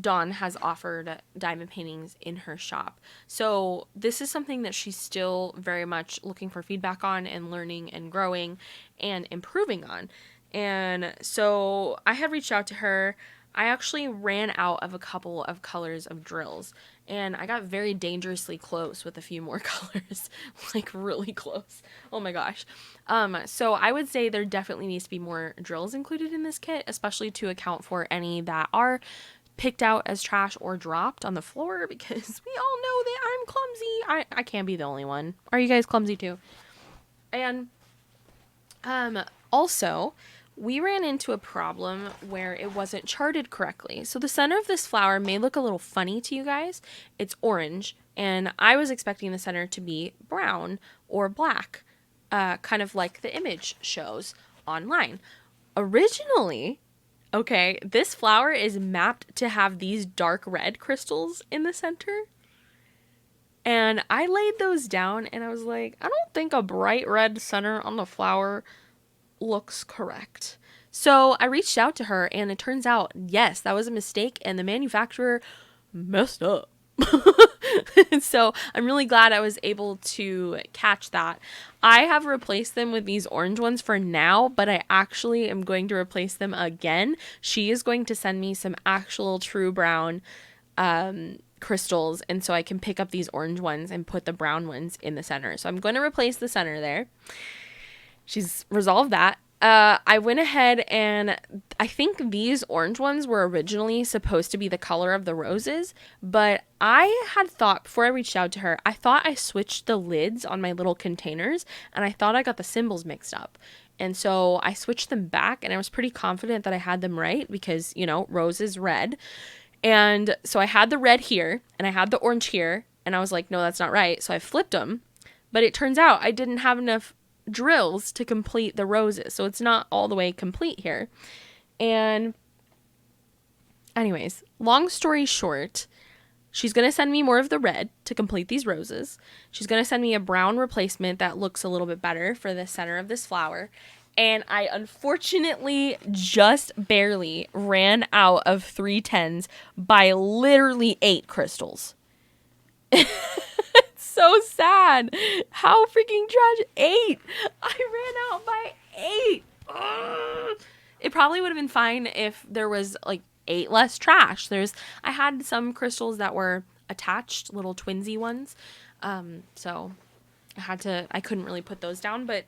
Speaker 1: Dawn has offered diamond paintings in her shop. So this is something that she's still very much looking for feedback on and learning and growing and improving on. And so I had reached out to her. I actually ran out of a couple of colors of drills, and I got very dangerously close with a few more colors, like really close. Oh my gosh. So I would say there definitely needs to be more drills included in this kit, especially to account for any that are picked out as trash or dropped on the floor, because we all know that I'm clumsy. I can't be the only one. Are you guys clumsy too? And also, we ran into a problem where it wasn't charted correctly. So the center of this flower may look a little funny to you guys. It's orange, and I was expecting the center to be brown or black, kind of like the image shows online. Originally, okay, this flower is mapped to have these dark red crystals in the center. And I laid those down, and I was like, I don't think a bright red center on the flower looks correct. So I reached out to her, and it turns out, yes, that was a mistake, and the manufacturer messed up. So I'm really glad I was able to catch that. I have replaced them with these orange ones for now, but I actually am going to replace them again. She is going to send me some actual true brown crystals, and so I can pick up these orange ones and put the brown ones in the center. So I'm going to replace the center there. She's resolved that. I went ahead, and I think these orange ones were originally supposed to be the color of the roses, but I had thought, before I reached out to her, I thought I switched the lids on my little containers, and I thought I got the symbols mixed up. And so I switched them back, and I was pretty confident that I had them right because, you know, rose is red. And so I had the red here, and I had the orange here, and I was like, no, that's not right. So I flipped them, but it turns out I didn't have enough drills to complete the roses, so it's not all the way complete here. And anyways, long story short, she's going to send me more of the red to complete these roses. She's going to send me a brown replacement that looks a little bit better for the center of this flower. And I unfortunately just barely ran out of 310s by literally 8 crystals. So sad. How freaking trash. 8. I ran out by 8. Ugh. It probably would have been fine if there was like 8 less trash. I had some crystals that were attached, little twinsy ones. So I couldn't really put those down, but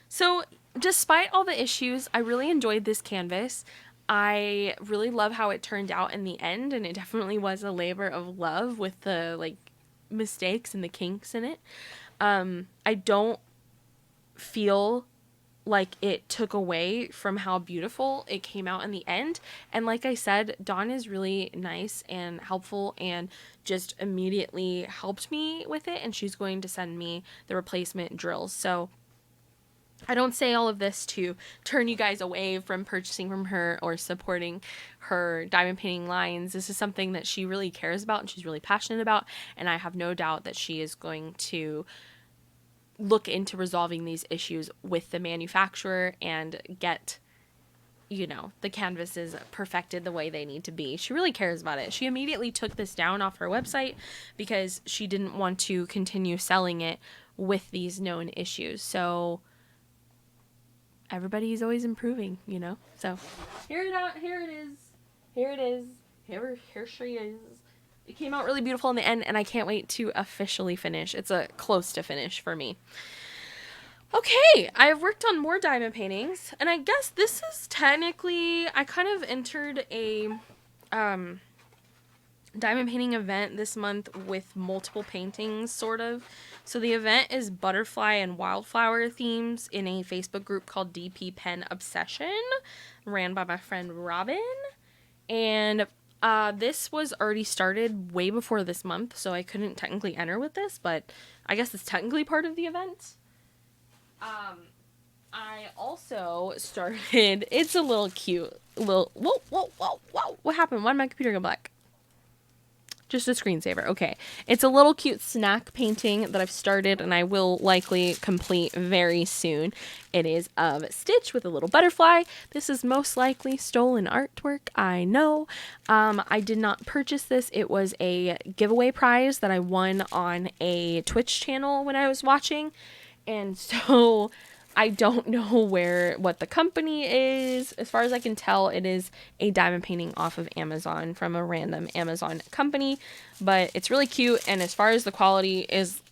Speaker 1: so despite all the issues, I really enjoyed this canvas. I really love how it turned out in the end, and it definitely was a labor of love with the like mistakes and the kinks in it. I don't feel like it took away from how beautiful it came out in the end. And like I said, Dawn is really nice and helpful and just immediately helped me with it, and she's going to send me the replacement drills. So I don't say all of this to turn you guys away from purchasing from her or supporting her diamond painting lines. This is something that she really cares about and she's really passionate about, and I have no doubt that she is going to look into resolving these issues with the manufacturer and get, you know, the canvases perfected the way they need to be. She really cares about it. She immediately took this down off her website because she didn't want to continue selling it with these known issues. So everybody's always improving, you know? So here she is. it came out really beautiful in the end, and I can't wait to officially finish. It's a close to finish for me. Okay, I've worked on more diamond paintings, and I guess this is technically, I kind of entered a diamond painting event this month with multiple paintings, sort of. So the event is butterfly and wildflower themes in a Facebook group called DP Pen Obsession, ran by my friend Robin. And this was already started way before this month, so I couldn't technically enter with this, but I guess it's technically part of the event. I also started, it's a little cute, whoa, what happened? Why did my computer go black? Just a screensaver. Okay. It's a little cute snack painting that I've started and I will likely complete very soon. It is of Stitch with a little butterfly. This is most likely stolen artwork, I know. I did not purchase this. It was a giveaway prize that I won on a Twitch channel when I was watching. And so I don't know what the company is. As far as I can tell, it is a diamond painting off of Amazon from a random Amazon company, but it's really cute. And as far as the quality is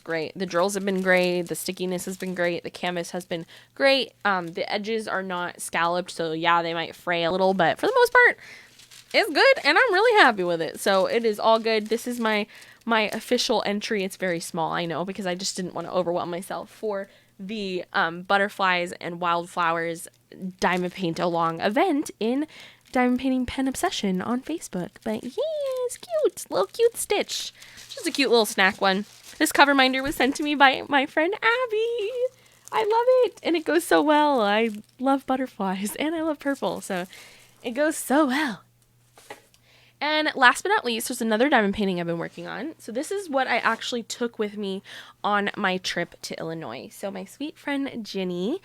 Speaker 1: great. The drills have been great. The stickiness has been great. The canvas has been great. The edges are not scalloped, so yeah, they might fray a little, but for the most part, it's good, and I'm really happy with it. So it is all good. This is my official entry. It's very small, I know, because I just didn't want to overwhelm myself for the butterflies and wildflowers diamond paint along event in Diamond Painting Pen Obsession on Facebook. But yeah, it's cute. Little cute Stitch. Just a cute little snack one. This cover minder was sent to me by my friend Abby. I love it. And it goes so well. I love butterflies and I love purple. So it goes so well. And last but not least, there's another diamond painting I've been working on. So this is what I actually took with me on my trip to Illinois. So my sweet friend Ginny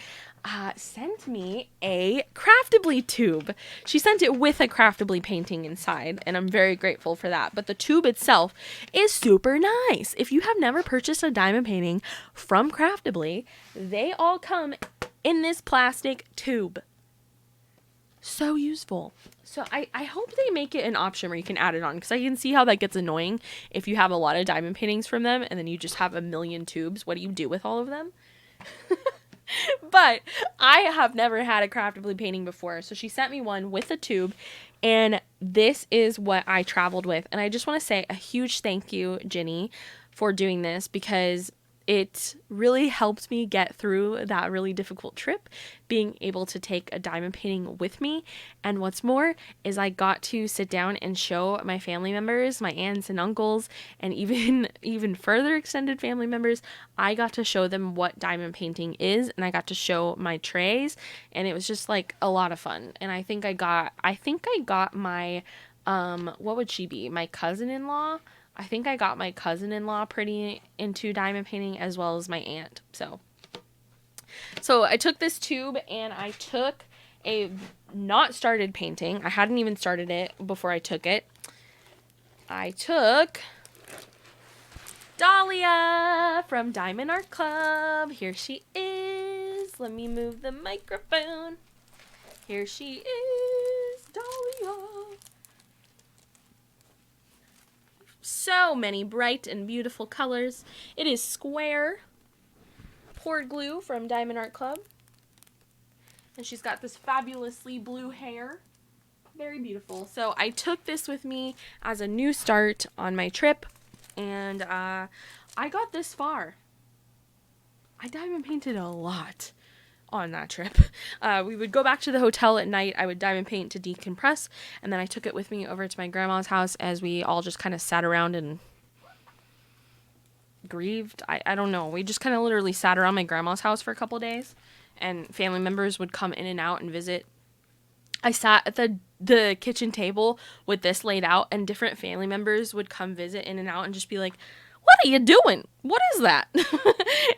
Speaker 1: sent me a Craftably tube. She sent it with a Craftably painting inside, and I'm very grateful for that. But the tube itself is super nice. If you have never purchased a diamond painting from Craftably, they all come in this plastic tube. So useful. So I hope they make it an option where you can add it on, because I can see how that gets annoying if you have a lot of diamond paintings from them and then you just have a million tubes. What do you do with all of them? But I have never had a Craftably painting before, so she sent me one with a tube, and this is what I traveled with. And I just want to say a huge thank you, Ginny, for doing this, because it really helped me get through that really difficult trip, being able to take a diamond painting with me. And what's more is I got to sit down and show my family members, my aunts and uncles, and even further extended family members. I got to show them what diamond painting is, and I got to show my trays, and it was just like a lot of fun. And I think I got my what would she be? My cousin-in-law. I think I got my cousin-in-law pretty into diamond painting, as well as my aunt. So I took this tube and I took a not started painting. I hadn't even started it before I took it. I took Dahlia from Diamond Art Club. Here she is. Let me move the microphone. Here she is, Dahlia. So many bright and beautiful colors. It is square poured glue from Diamond Art Club. And she's got this fabulously blue hair. Very beautiful. So I took this with me as a new start on my trip. And I got this far. I diamond painted a lot on that trip. We would go back to the hotel at night. I would diamond paint to decompress, and then I took it with me over to my grandma's house as we all just kind of sat around and grieved. I don't know. We just kind of literally sat around my grandma's house for a couple days, and family members would come in and out and visit. I sat at the kitchen table with this laid out, and different family members would come visit in and out and just be like, "What are you doing? What is that?"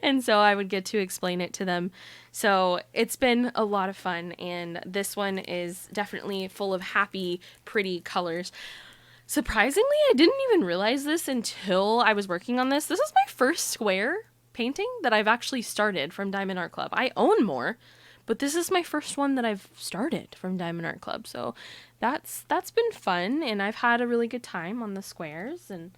Speaker 1: And so I would get to explain it to them. So it's been a lot of fun, and this one is definitely full of happy, pretty colors. Surprisingly, I didn't even realize this until I was working on this. This is my first square painting that I've actually started from Diamond Art Club. I own more, But this is my first one that I've started from Diamond Art Club. So that's been fun, and I've had a really good time on the squares, and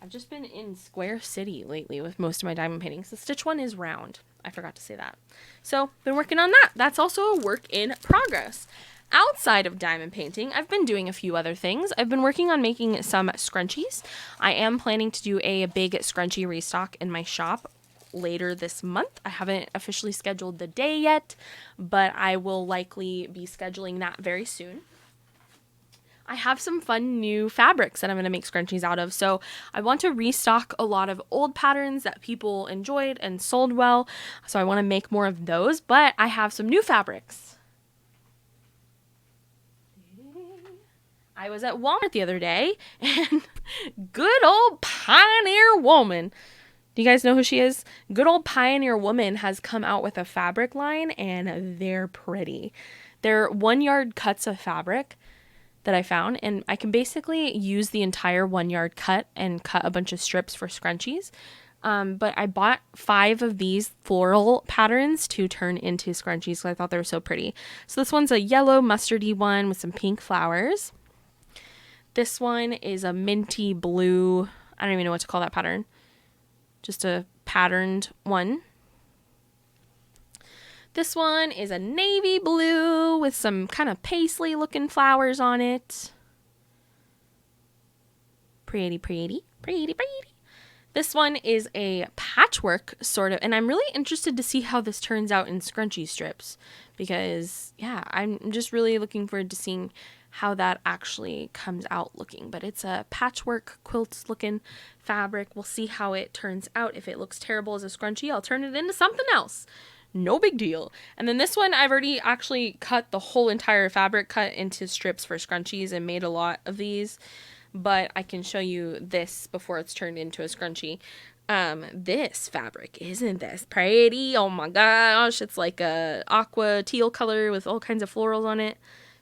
Speaker 1: I've just been in Square City lately with most of my diamond paintings. The stitch one is round. I forgot to say that. So been working on that. That's also a work in progress. Outside of diamond painting, I've been doing a few other things. I've been working on making some scrunchies. I am planning to do a big scrunchie restock in my shop later this month. I haven't officially scheduled the day yet, but I will likely be scheduling that very soon. I have some fun new fabrics that I'm going to make scrunchies out of. So I want to restock a lot of old patterns that people enjoyed and sold well. So I want to make more of those, but I have some new fabrics. I was at Walmart the other day, and good old Pioneer Woman, do you guys know who she is? Good old Pioneer Woman has come out with a fabric line, and they're pretty. They're 1 yard cuts of fabric that I found, and I can basically use the entire 1 yard cut and cut a bunch of strips for scrunchies. But I bought 5 of these floral patterns to turn into scrunchies because I thought they were so pretty. So this one's a yellow mustardy one with some pink flowers. This one is a minty blue. I don't even know what to call that pattern. Just a patterned one. This one is a navy blue with some kind of paisley looking flowers on it. Pretty, pretty, pretty, pretty. This one is a patchwork sort of, and I'm really interested to see how this turns out in scrunchie strips because, yeah, I'm just really looking forward to seeing how that actually comes out looking. But it's a patchwork quilt looking fabric. We'll see how it turns out. If it looks terrible as a scrunchie, I'll turn it into something else. No big deal. And then this one, I've already actually cut the whole entire fabric cut into strips for scrunchies and made a lot of these. But I can show you this before it's turned into a scrunchie. This fabric, isn't this pretty? Oh my gosh. It's like a aqua teal color with all kinds of florals on it.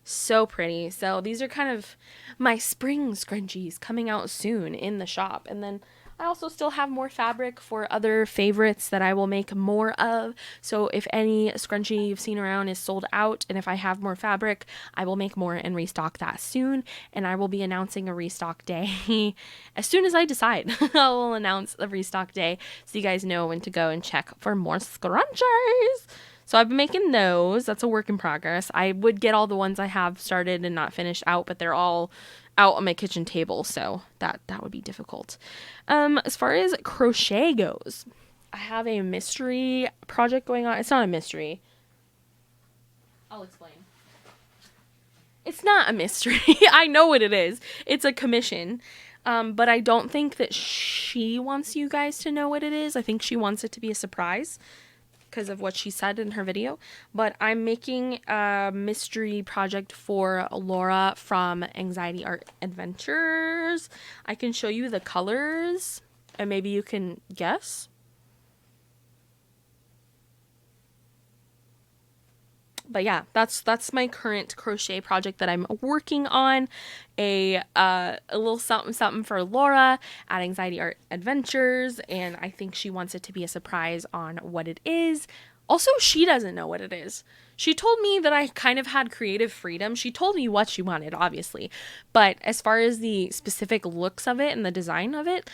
Speaker 1: So pretty. So these are kind of my spring scrunchies coming out soon in the shop. And then I also still have more fabric for other favorites that I will make more of. So if any scrunchie you've seen around is sold out, and if I have more fabric, I will make more and restock that soon. And I will be announcing a restock day as soon as I decide. I will announce the restock day so you guys know when to go and check for more scrunchies. So I've been making those. That's a work in progress. I would get all the ones I have started and not finished out, but they're all out on my kitchen table, so that would be difficult. As far as crochet goes, I have a mystery project going on. It's not a mystery. I'll explain. It's not a mystery. I know what it is. It's a commission. But I don't think that she wants you guys to know what it is. I think she wants it to be a surprise because of what she said in her video. But I'm making a mystery project for Laura from Anxiety Art Adventures. I can show you the colors and maybe you can guess. But yeah, that's my current crochet project that I'm working on. A little something for Laura at Anxiety Art Adventures, and I think she wants it to be a surprise on what it is. Also, she doesn't know what it is. She told me that I kind of had creative freedom. She told me what she wanted, obviously. But as far as the specific looks of it and the design of it,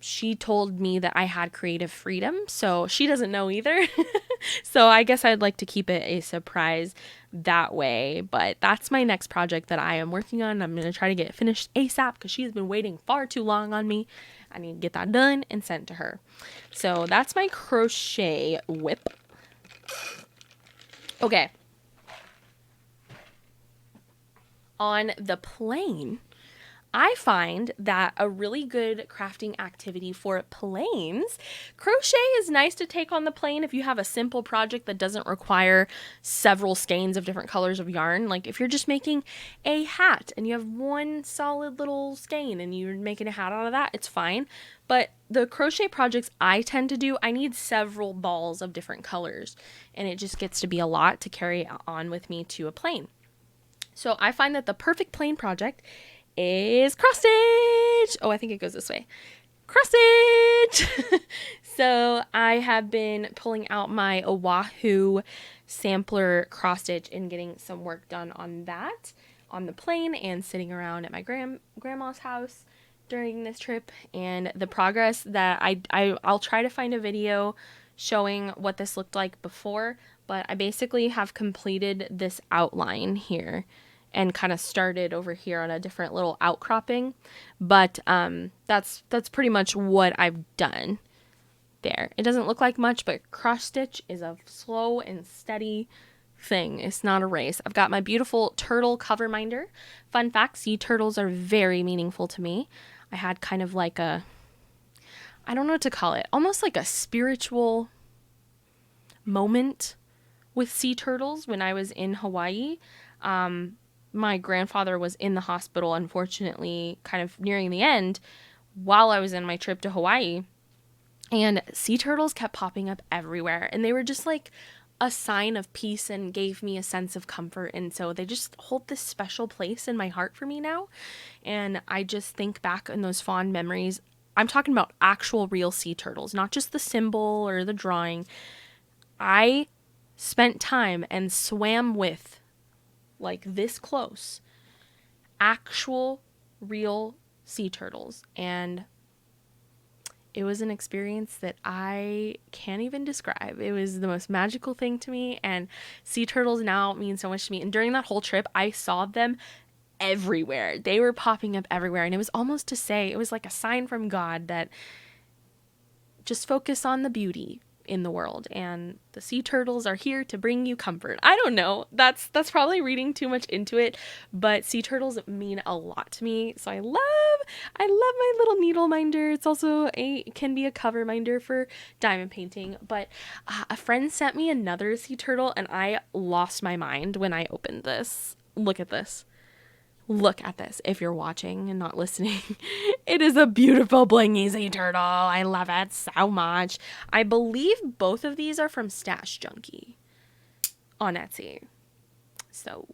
Speaker 1: she told me that I had creative freedom. So she doesn't know either. So I guess I'd like to keep it a surprise that way. But that's my next project that I am working on. I'm going to try to get it finished ASAP because she's been waiting far too long on me. I need to get that done and sent to her. So that's my crochet whip. Okay. On the plane, I find that a really good crafting activity for planes, crochet is nice to take on the plane if you have a simple project that doesn't require several skeins of different colors of yarn. Like if you're just making a hat and you have one solid little skein and you're making a hat out of that, it's fine. But the crochet projects I tend to do, I need several balls of different colors, and it just gets to be a lot to carry on with me to a plane. So I find that the perfect plane project is cross stitch. Oh, I think it goes this way. cross stitch. So I have been pulling out my Oahu sampler cross stitch and getting some work done on that on the plane and sitting around at my grandma's house during this trip, and the progress that I'll try to find a video showing what this looked like before, but I basically have completed this outline here and kind of started over here on a different little outcropping, but that's pretty much what I've done there. It doesn't look like much, but cross stitch is a slow and steady thing. It's not a race. I've got my beautiful turtle cover minder. Fun fact, sea turtles are very meaningful to me. I had kind of like I don't know what to call it, almost like a spiritual moment with sea turtles when I was in Hawaii. My grandfather was in the hospital, unfortunately, kind of nearing the end while I was in my trip to Hawaii. And sea turtles kept popping up everywhere. And they were just like a sign of peace and gave me a sense of comfort. And so they just hold this special place in my heart for me now. And I just think back in those fond memories. I'm talking about actual real sea turtles, not just the symbol or the drawing. I spent time and swam with, like this close, actual real sea turtles, and it was an experience that I can't even describe. It was the most magical thing to me, and sea turtles now mean so much to me. And during that whole trip, I saw them everywhere. They were popping up everywhere, and it was almost to say, it was like a sign from God that just focus on the beauty in the world, and the sea turtles are here to bring you comfort. I don't know. That's probably reading too much into it, but sea turtles mean a lot to me. So I love my little needle minder. It's also can be a cover minder for diamond painting, but a friend sent me another sea turtle and I lost my mind when I opened this. Look at this. Look at this. If you're watching and not listening, it is a beautiful blingy sea turtle. I love it so much. I believe both of these are from Stash Junkie on Etsy. So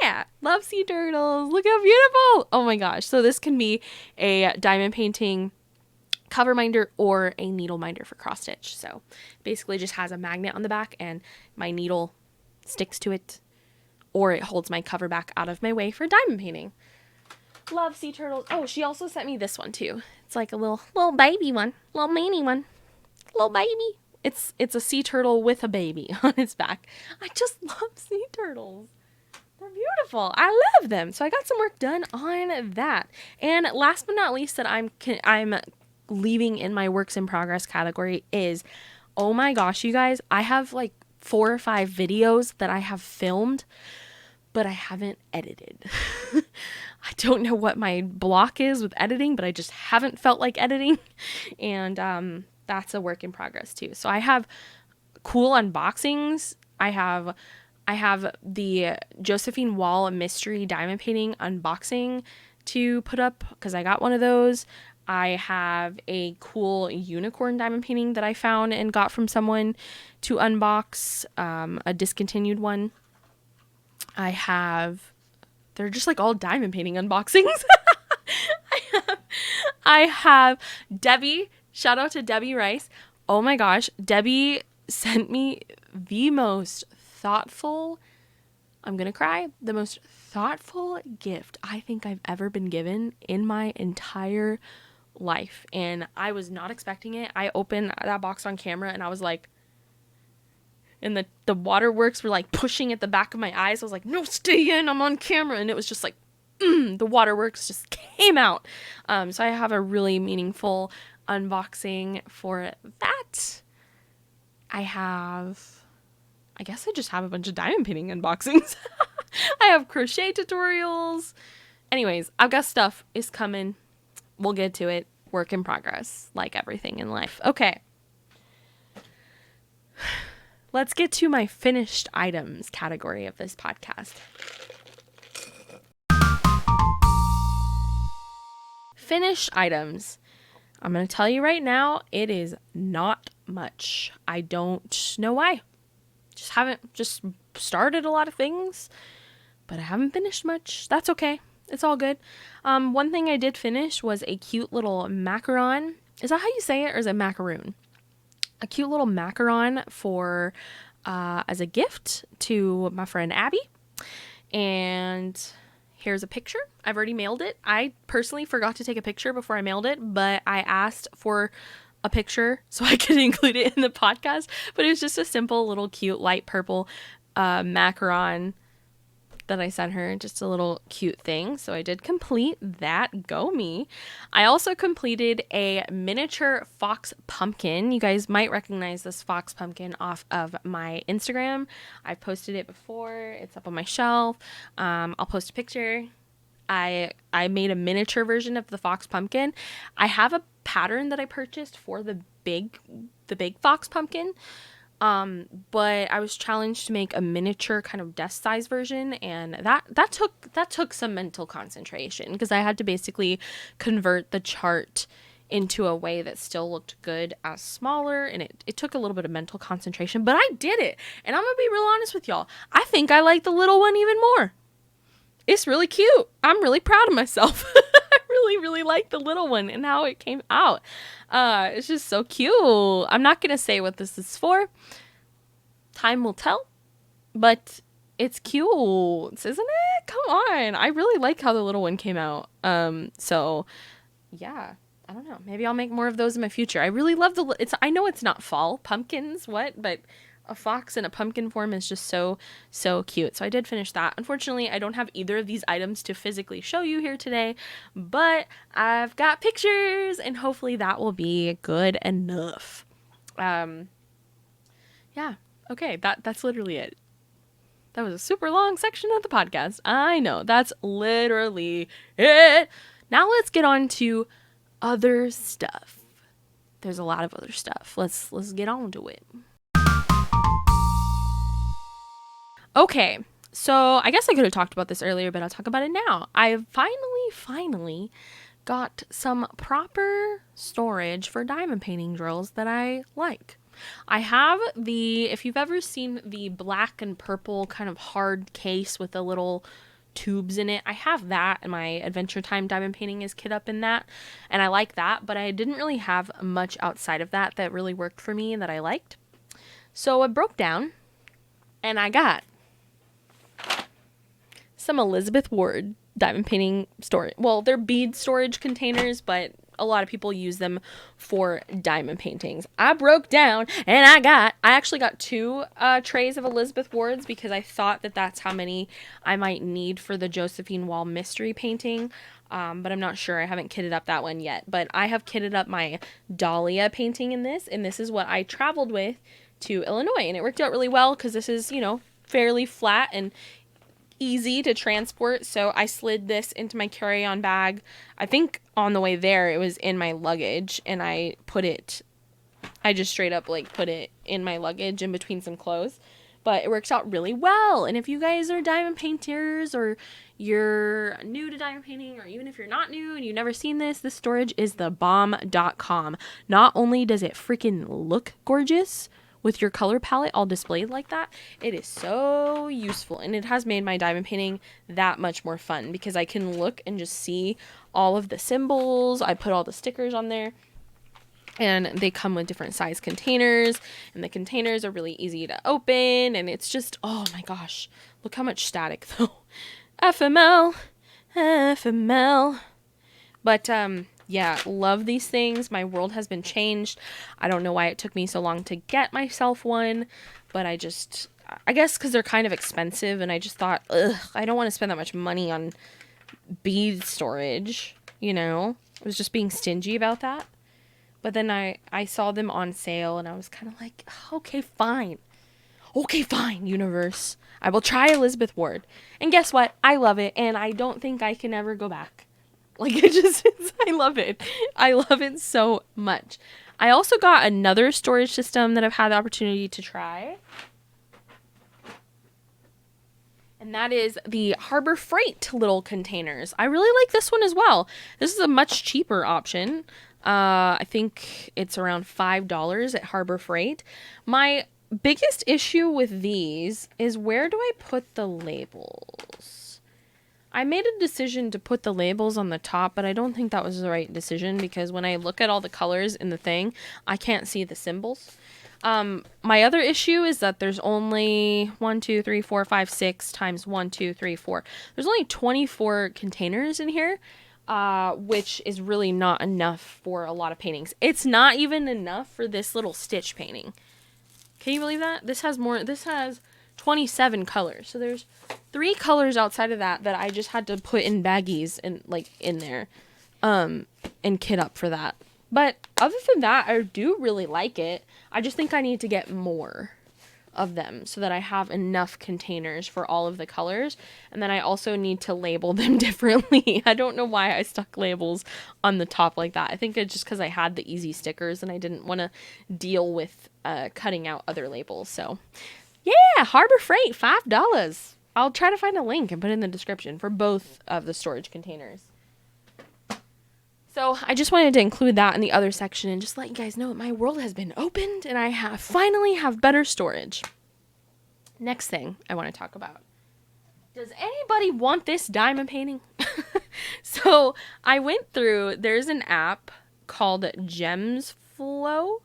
Speaker 1: yeah, love sea turtles. Look how beautiful. Oh my gosh. So this can be a diamond painting cover minder or a needle minder for cross stitch. So basically just has a magnet on the back and my needle sticks to it, or it holds my cover back out of my way for diamond painting. Love sea turtles. Oh, she also sent me this one too. It's like a little baby one, little mini one, little baby. It's a sea turtle with a baby on its back. I just love sea turtles. They're beautiful. I love them. So I got some work done on that. And last but not least that I'm leaving in my works in progress category is, oh my gosh, you guys, I have like 4 or 5 videos that I have filmed, but I haven't edited. I don't know what my block is with editing, but I just haven't felt like editing. And that's a work in progress too. So I have cool unboxings. I have the Josephine Wall mystery diamond painting unboxing to put up because I got one of those. I have a cool unicorn diamond painting that I found and got from someone to unbox, a discontinued one. They're just like all diamond painting unboxings. I have Debbie, shout out to Debbie Rice. Oh my gosh, Debbie sent me the most thoughtful, I'm gonna cry, the most thoughtful gift I think I've ever been given in my entire life. And I was not expecting it. I opened that box on camera and I was like, and the waterworks were like pushing at the back of my eyes. I was like, no, stay in, I'm on camera. And it was just like, the waterworks just came out. So I have a really meaningful unboxing for that. I guess I just have a bunch of diamond painting unboxings. I have crochet tutorials. Anyways, I've got stuff is coming. We'll get to it. Work in progress, like everything in life. Okay. Let's get to my finished items category of this podcast. Finished items. I'm going to tell you right now, it is not much. I don't know why. Just started a lot of things, but I haven't finished much. That's okay. It's all good. One thing I did finish was a cute little macaron is that how you say it, or is it macaroon? A cute little macaron for as a gift to my friend Abby. And here's a picture. I've already mailed it. I personally forgot to take a picture before I mailed it, but I asked for a picture so I could include it in the podcast. But it was just a simple little cute light purple macaron that I sent her, just a little cute thing. So I did complete that. Go me. I also completed a miniature fox pumpkin. You guys might recognize this fox pumpkin off of my Instagram. I've posted it before. It's up on my shelf. I'll post a picture. I made a miniature version of the fox pumpkin. I have a pattern that I purchased for the big fox pumpkin. But I was challenged to make a miniature kind of desk size version, and that took some mental concentration, because I had to basically convert the chart into a way that still looked good as smaller, and it took a little bit of mental concentration, but I did it. And I'm gonna be real honest with y'all. I think I like the little one even more. It's really cute. I'm really proud of myself. I really like the little one and how it came out. It's just so cute. I'm not going to say what this is for. Time will tell. But it's cute, isn't it? Come on. I really like how the little one came out. So, yeah. I don't know. Maybe I'll make more of those in my future. I really love I know it's not fall. Pumpkins, what? But a fox in a pumpkin form is just so cute. So I did finish that. Unfortunately, I don't have either of these items to physically show you here today, but I've got pictures, and hopefully that will be good enough. Yeah. Okay, that's literally it. That was a super long section of the podcast. I know. That's literally it. Now let's get on to other stuff. There's a lot of other stuff. Let's get on to it. Okay, so I guess I could have talked about this earlier, but I'll talk about it now. I've finally got some proper storage for diamond painting drills that I like. I have if you've ever seen the black and purple kind of hard case with the little tubes in it, I have that, and my Adventure Time diamond painting is kit up in that, and I like that, but I didn't really have much outside of that really worked for me and that I liked. So I broke down, and I got some Elizabeth Ward diamond painting storage. Well, they're bead storage containers, but a lot of people use them for diamond paintings. I broke down and I actually got 2 trays of Elizabeth Wards, because I thought that that's how many I might need for the Josephine Wall mystery painting. But I'm not sure. I haven't kitted up that one yet, but I have kitted up my Dahlia painting in this, and this is what I traveled with to Illinois, and it worked out really well because this is, fairly flat and easy to transport. So I slid this into my carry-on bag. I think on the way there it was in my luggage, and I just straight up put it in my luggage in between some clothes. But it works out really well. And if you guys are diamond painters, or you're new to diamond painting, or even if you're not new and you've never seen this storage is the bomb.com. Not only does it freaking look gorgeous with your color palette all displayed like that, it is so useful, and it has made my diamond painting that much more fun, because I can look and just see all of the symbols. I put all the stickers on there, and they come with different size containers, and the containers are really easy to open, and it's just, oh my gosh, look how much static though. FML. But yeah, love these things. My world has been changed. I don't know why it took me so long to get myself one, but I guess because they're kind of expensive, and I just thought, I don't want to spend that much money on bead storage, I was just being stingy about that. But then I saw them on sale, and I was kind of like, okay, fine, universe. I will try Elizabeth Ward. And guess what? I love it, and I don't think I can ever go back. I love it. I love it so much. I also got another storage system that I've had the opportunity to try. And that is the Harbor Freight little containers. I really like this one as well. This is a much cheaper option. I think it's around $5 at Harbor Freight. My biggest issue with these is, where do I put the labels? I made a decision to put the labels on the top, but I don't think that was the right decision because when I look at all the colors in the thing, I can't see the symbols. My other issue is that there's only 1, 2, 3, 4, 5, 6 times 1, 2, 3, 4. There's only 24 containers in here, which is really not enough for a lot of paintings. It's not even enough for this little stitch painting. Can you believe that? This has 27 colors. So there's 3 colors outside of that I just had to put in baggies and like in there, and kit up for that. But other than that, I do really like it. I just think I need to get more of them so that I have enough containers for all of the colors. And then I also need to label them differently. I don't know why I stuck labels on the top like that. I think it's just because I had the easy stickers and I didn't want to deal with cutting out other labels. So yeah, Harbor Freight, $5. I'll try to find a link and put it in the description for both of the storage containers. So I just wanted to include that in the other section and just let you guys know that my world has been opened and I finally have better storage. Next thing I want to talk about. Does anybody want this diamond painting? So I went through, there's an app called Gemsflow.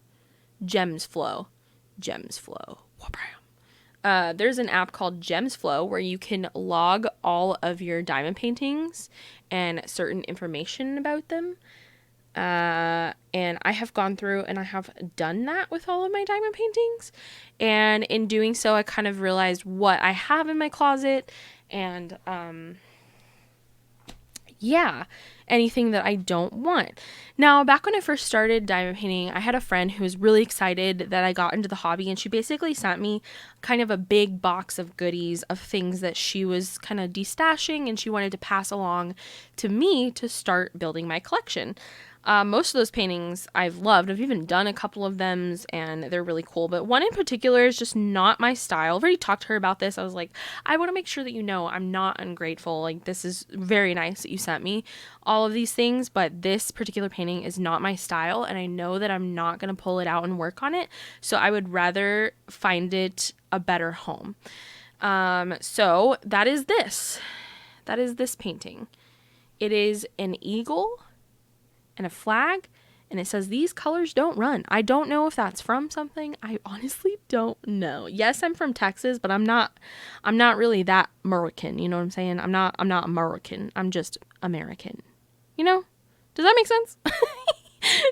Speaker 1: There's an app called Gemsflow where you can log all of your diamond paintings and certain information about them. And I have gone through and I have done that with all of my diamond paintings. And in doing so, I kind of realized what I have in my closet and, anything that I don't want. Now, back when I first started diamond painting, I had a friend who was really excited that I got into the hobby, and she basically sent me kind of a big box of goodies of things that she was kind of destashing and she wanted to pass along to me to start building my collection. Most of those paintings I've loved. I've even done a couple of them and they're really cool. But one in particular is just not my style. I've already talked to her about this. I was like, I want to make sure that you know I'm not ungrateful. Like, this is very nice that you sent me all of these things, but this particular painting is not my style. And I know that I'm not going to pull it out and work on it. So I would rather find it a better home. So that is this. That is this painting. It is an eagle and a flag, and it says these colors don't run. I don't know if that's from something. I honestly don't know. Yes, I'm from Texas, but I'm not really that American, you know what I'm saying? I'm not American. I'm just American. You know? Does that make sense?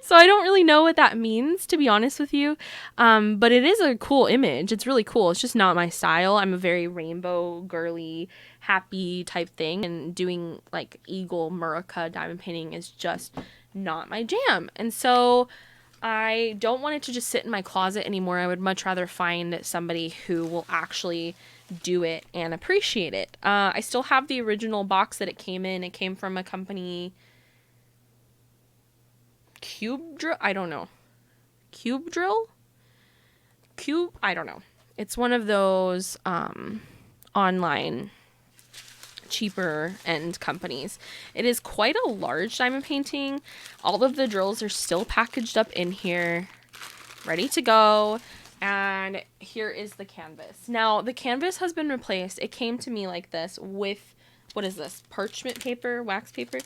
Speaker 1: So I don't really know what that means, to be honest with you. But it is a cool image. It's really cool. It's just not my style. I'm a very rainbow, girly, happy type thing. And doing like eagle, Murica diamond painting is just not my jam. And so I don't want it to just sit in my closet anymore. I would much rather find somebody who will actually do it and appreciate it. I still have the original box that it came in. It came from a company... I don't know. It's one of those online cheaper end companies. It is quite a large diamond painting. All of the drills are still packaged up in here, ready to go. And here is the canvas. Now, the canvas has been replaced. It came to me like this with, what is this? Parchment paper, wax paper.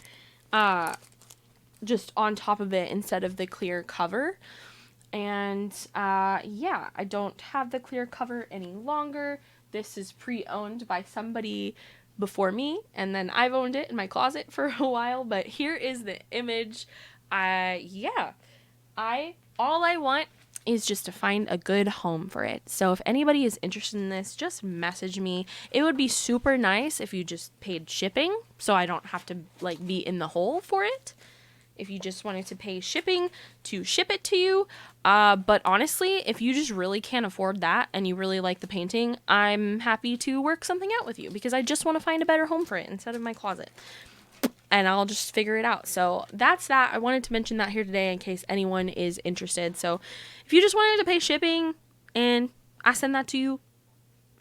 Speaker 1: Just on top of it instead of the clear cover. And I don't have the clear cover any longer. This is pre-owned by somebody before me, and then I've owned it in my closet for a while, but here is the image. All I want is just to find a good home for it. So if anybody is interested in this, just message me. It would be super nice if you just paid shipping, so I don't have to like be in the hole for it. If you just wanted to pay shipping to ship it to you. But honestly, if you just really can't afford that and you really like the painting, I'm happy to work something out with you because I just want to find a better home for it instead of my closet. And I'll just figure it out. So that's that. I wanted to mention that here today in case anyone is interested. So if you just wanted to pay shipping and I send that to you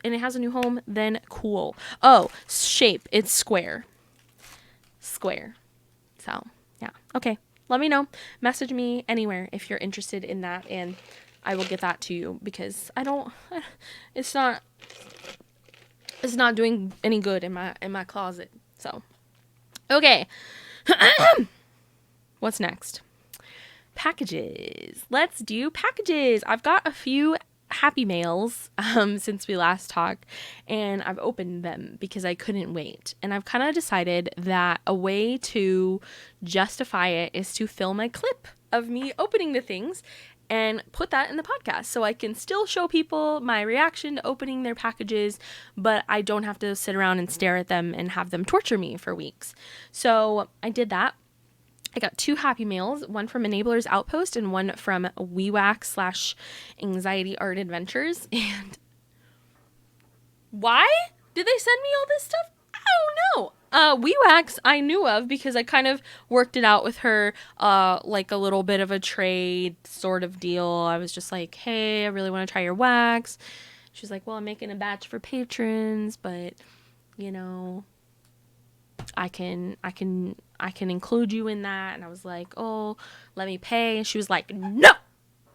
Speaker 1: and it has a new home, then cool. Oh, shape. It's square. So... yeah. Okay. Let me know. Message me anywhere if you're interested in that, and I will get that to you because it's not doing any good in my closet. So, okay. What's next? Packages. Let's do packages. I've got a few happy mails since we last talked, and I've opened them because I couldn't wait. And I've kind of decided that a way to justify it is to film a clip of me opening the things and put that in the podcast so I can still show people my reaction to opening their packages, but I don't have to sit around and stare at them and have them torture me for weeks. So I did that. I got 2 happy mails, one from Enablers Outpost and one from WeWack/Anxiety Art Adventures. And why did they send me all this stuff? I don't know. WeWax I knew of because I kind of worked it out with her, like a little bit of a trade sort of deal. I was just like, hey, I really want to try your wax. She's like, well, I'm making a batch for patrons, but you know, I can include you in that. And I was like, oh, let me pay. And she was like, no.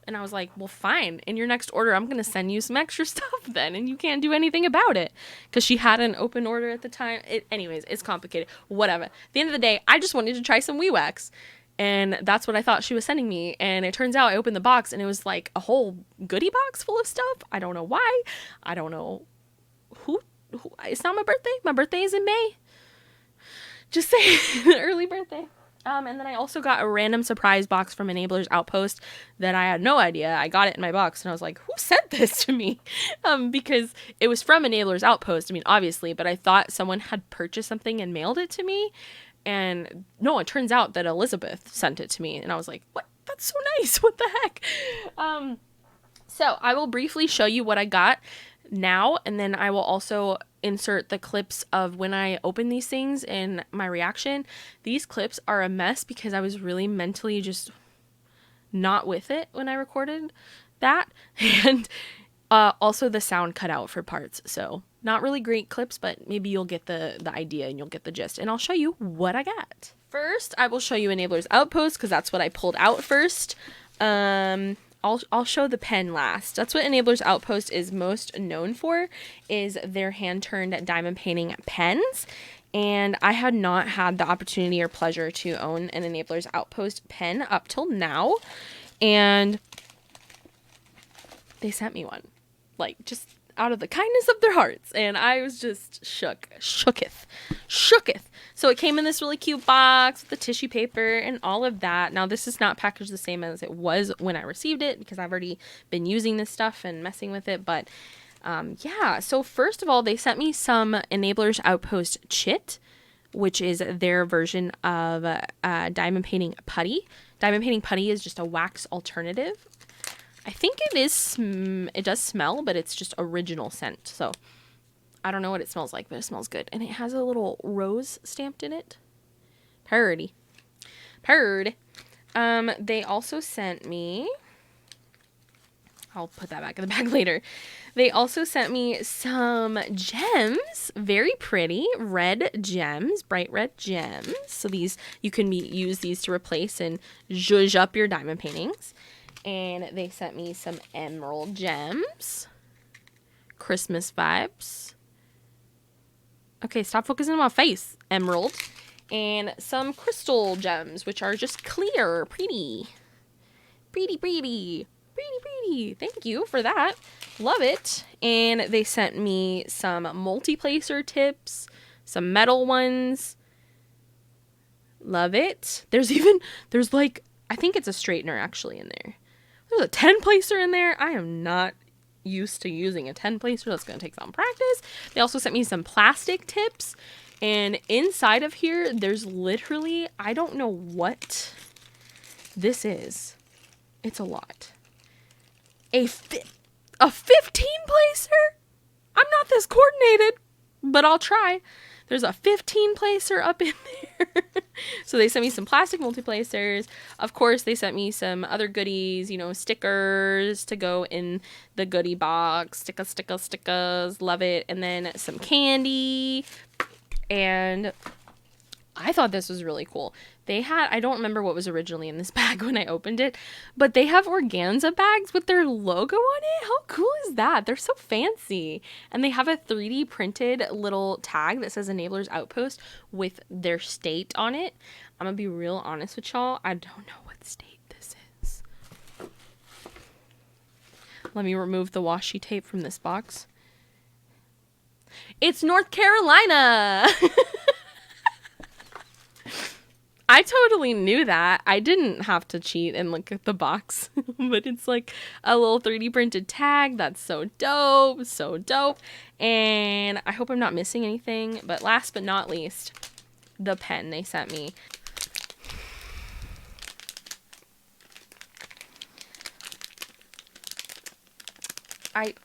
Speaker 1: And I was like, well, fine. In your next order, I'm going to send you some extra stuff then. And you can't do anything about it. Because she had an open order at the time. Anyways, it's complicated. Whatever. At the end of the day, I just wanted to try some WeWax. And that's what I thought she was sending me. And it turns out I opened the box and it was like a whole goodie box full of stuff. I don't know why. I don't know who. It's not my birthday. My birthday is in May. Just say early birthday. And then I also got a random surprise box from Enablers Outpost that I had no idea. I got it in my box and I was like, who sent this to me? Because it was from Enablers Outpost. I mean, obviously, but I thought someone had purchased something and mailed it to me. And no, it turns out that Elizabeth sent it to me. And I was like, what? That's so nice. What the heck? So I will briefly show you what I got now, and then I will also insert the clips of when I open these things and my reaction. These clips are a mess because I was really mentally just not with it when I recorded that, and also the sound cut out for parts, so not really great clips, but maybe you'll get the idea and you'll get the gist, and I'll show you what I got. First, I will show you Enablers Outpost because that's what I pulled out first. I'll show the pen last. That's what Enablers Outpost is most known for, is their hand-turned diamond painting pens. And I had not had the opportunity or pleasure to own an Enablers Outpost pen up till now. And they sent me one, like, just out of the kindness of their hearts. And I was just shooketh. So it came in this really cute box with the tissue paper and all of that. Now, this is not packaged the same as it was when I received it because I've already been using this stuff and messing with it. But yeah, so first of all, they sent me some Enablers Outpost Chit, which is their version of diamond painting putty. Diamond painting putty is just a wax alternative. I think it does smell, but it's just original scent. So I don't know what it smells like, but it smells good. And it has a little rose stamped in it. Purdy. They also sent me, I'll put that back in the bag later. They also sent me some gems, very pretty red gems, bright red gems. So these, you can use these to replace and zhuzh up your diamond paintings. And they sent me some emerald gems. Christmas vibes. Okay, stop focusing on my face. Emerald. And some crystal gems, which are just clear. Pretty. Pretty. Thank you for that. Love it. And they sent me some multi-placer tips. Some metal ones. Love it. There's like, I think it's a straightener actually in there. There's a 10 placer in there. I am not used to using a 10 placer. That's going to take some practice. They also sent me some plastic tips. And inside of here, there's literally, I don't know what this is. It's a lot. A 15 placer? I'm not this coordinated, but I'll try. There's a 15 placer up in there. So they sent me some plastic multi-placers. Of course, they sent me some other goodies, stickers to go in the goodie box. Stickers. Love it. And then some candy. And I thought this was really cool. They had, I don't remember what was originally in this bag when I opened it, but they have organza bags with their logo on it. How cool is that? They're so fancy. And they have a 3D printed little tag that says Enablers Outpost with their state on it. I'm going to be real honest with y'all. I don't know what state this is. Let me remove the washi tape from this box. It's North Carolina! I totally knew that. I didn't have to cheat and look at the box. But it's like a little 3D printed tag. That's so dope. So dope. And I hope I'm not missing anything. But last but not least, the pen they sent me.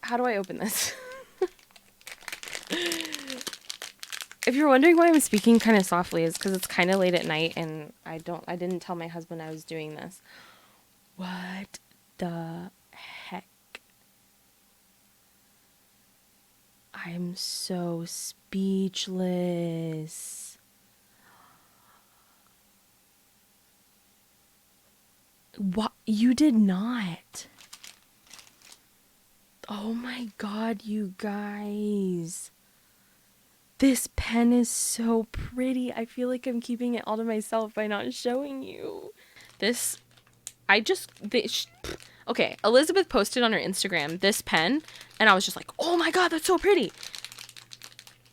Speaker 1: How do I open this? If you're wondering why I'm speaking kind of softly, it's because it's kind of late at night and I didn't tell my husband I was doing this. What the heck? I'm so speechless. What? You did not. Oh my God, you guys. This pen is so pretty. I feel like I'm keeping it all to myself by not showing you. Okay, Elizabeth posted on her Instagram this pen, and I was just like, oh my God, that's so pretty.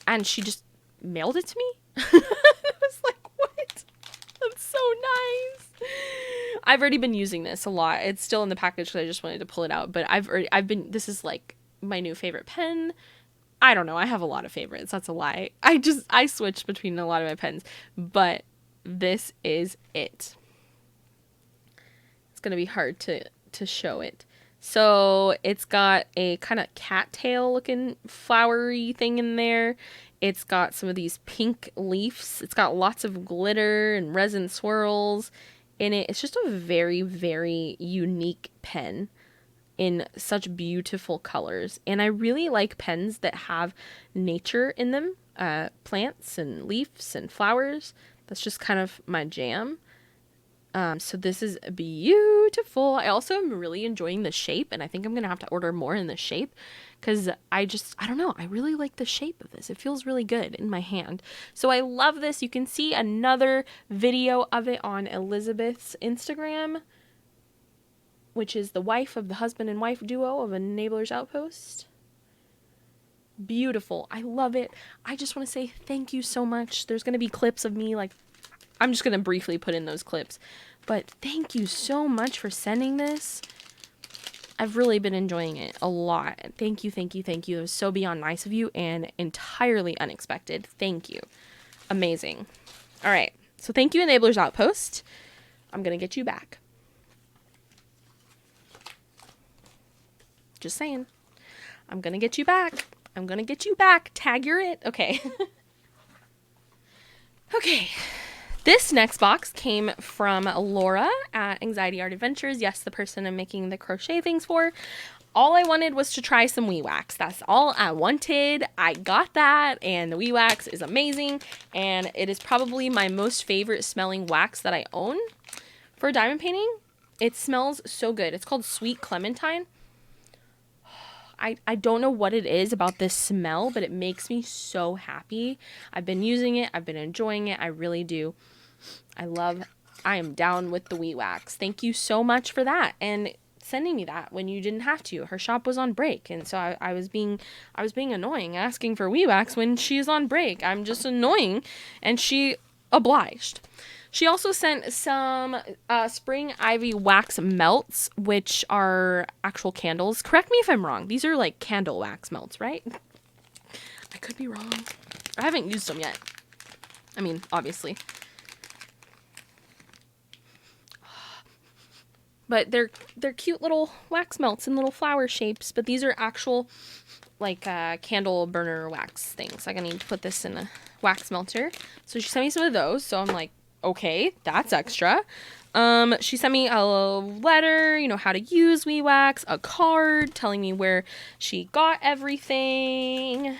Speaker 1: And she just mailed it to me. I was like, what? That's so nice. I've already been using this a lot. It's still in the package because I just wanted to pull it out. But this is like my new favorite pen. I don't know. I have a lot of favorites. That's a lie. I switch between a lot of my pens. But this is it. It's going to be hard to show it. So it's got a kind of cattail looking flowery thing in there. It's got some of these pink leaves. It's got lots of glitter and resin swirls in it. It's just a very, very unique pen in such beautiful colors. And I really like pens that have nature in them, plants and leaves and flowers. That's just kind of my jam. So this is beautiful. I also am really enjoying the shape, and I think I'm going to have to order more in the shape because I don't know. I really like the shape of this. It feels really good in my hand. So I love this. You can see another video of it on Elizabeth's Instagram, which is the wife of the husband and wife duo of Enablers Outpost. Beautiful. I love it. I just want to say thank you so much. There's going to be clips of me, like, I'm just going to briefly put in those clips. But thank you so much for sending this. I've really been enjoying it a lot. Thank you, thank you, thank you. It was so beyond nice of you and entirely unexpected. Thank you. Amazing. All right. So thank you, Enablers Outpost. I'm going to get you back. Just saying. I'm going to get you back. I'm going to get you back. Tag your it. Okay. Okay. This next box came from Laura at Anxiety Art Adventures. Yes, the person I'm making the crochet things for. All I wanted was to try some Wee Wax. That's all I wanted. I got that, and the Wee Wax is amazing, and it is probably my most favorite smelling wax that I own for diamond painting. It smells so good. It's called Sweet Clementine. I don't know what it is about this smell, but it makes me so happy. I've been using it. I've been enjoying it. I really do. I am down with the Wee Wax. Thank you so much for that. And sending me that when you didn't have to. Her shop was on break. And so I was being annoying asking for Wee Wax when she's on break. I'm just annoying. And she obliged. She also sent some spring ivy wax melts, which are actual candles. Correct me if I'm wrong. These are like candle wax melts, right? I could be wrong. I haven't used them yet. I mean, obviously. But they're cute little wax melts in little flower shapes. But these are actual like candle burner wax things. Like I need to put this in a wax melter. So she sent me some of those. So I'm like, okay, that's extra. She sent me a letter, how to use Wee Wax, a card telling me where she got everything.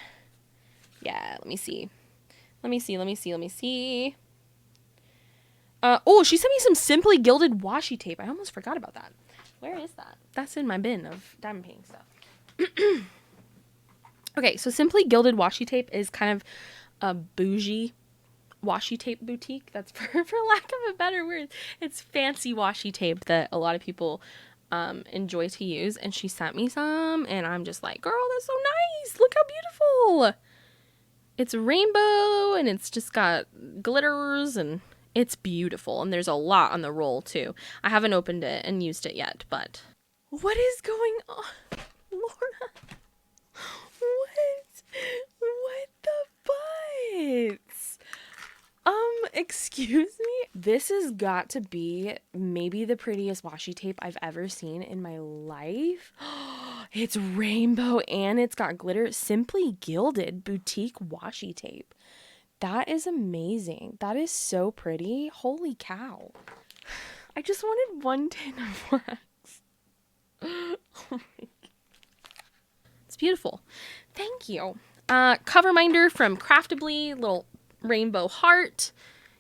Speaker 1: Yeah, let me see. Oh, she sent me some Simply Gilded washi tape. I almost forgot about that. Where is that? That's in my bin of diamond painting stuff. Okay, so Simply Gilded washi tape is kind of a bougie washi tape boutique. That's for lack of a better word. It's fancy washi tape that a lot of people enjoy to use. And she sent me some, and I'm just like, girl, that's so nice. Look how beautiful. It's rainbow, and it's just got glitters, and it's beautiful. And there's a lot on the roll too. I haven't opened it and used it yet, but what is going on, Laura? What the butts? Excuse me? This has got to be maybe the prettiest washi tape I've ever seen in my life. It's rainbow and it's got glitter. Simply Gilded boutique washi tape. That is amazing. That is so pretty. Holy cow. I just wanted one tin of wax. Oh my God. It's beautiful. Thank you. Cover minder from Craftably, little rainbow heart.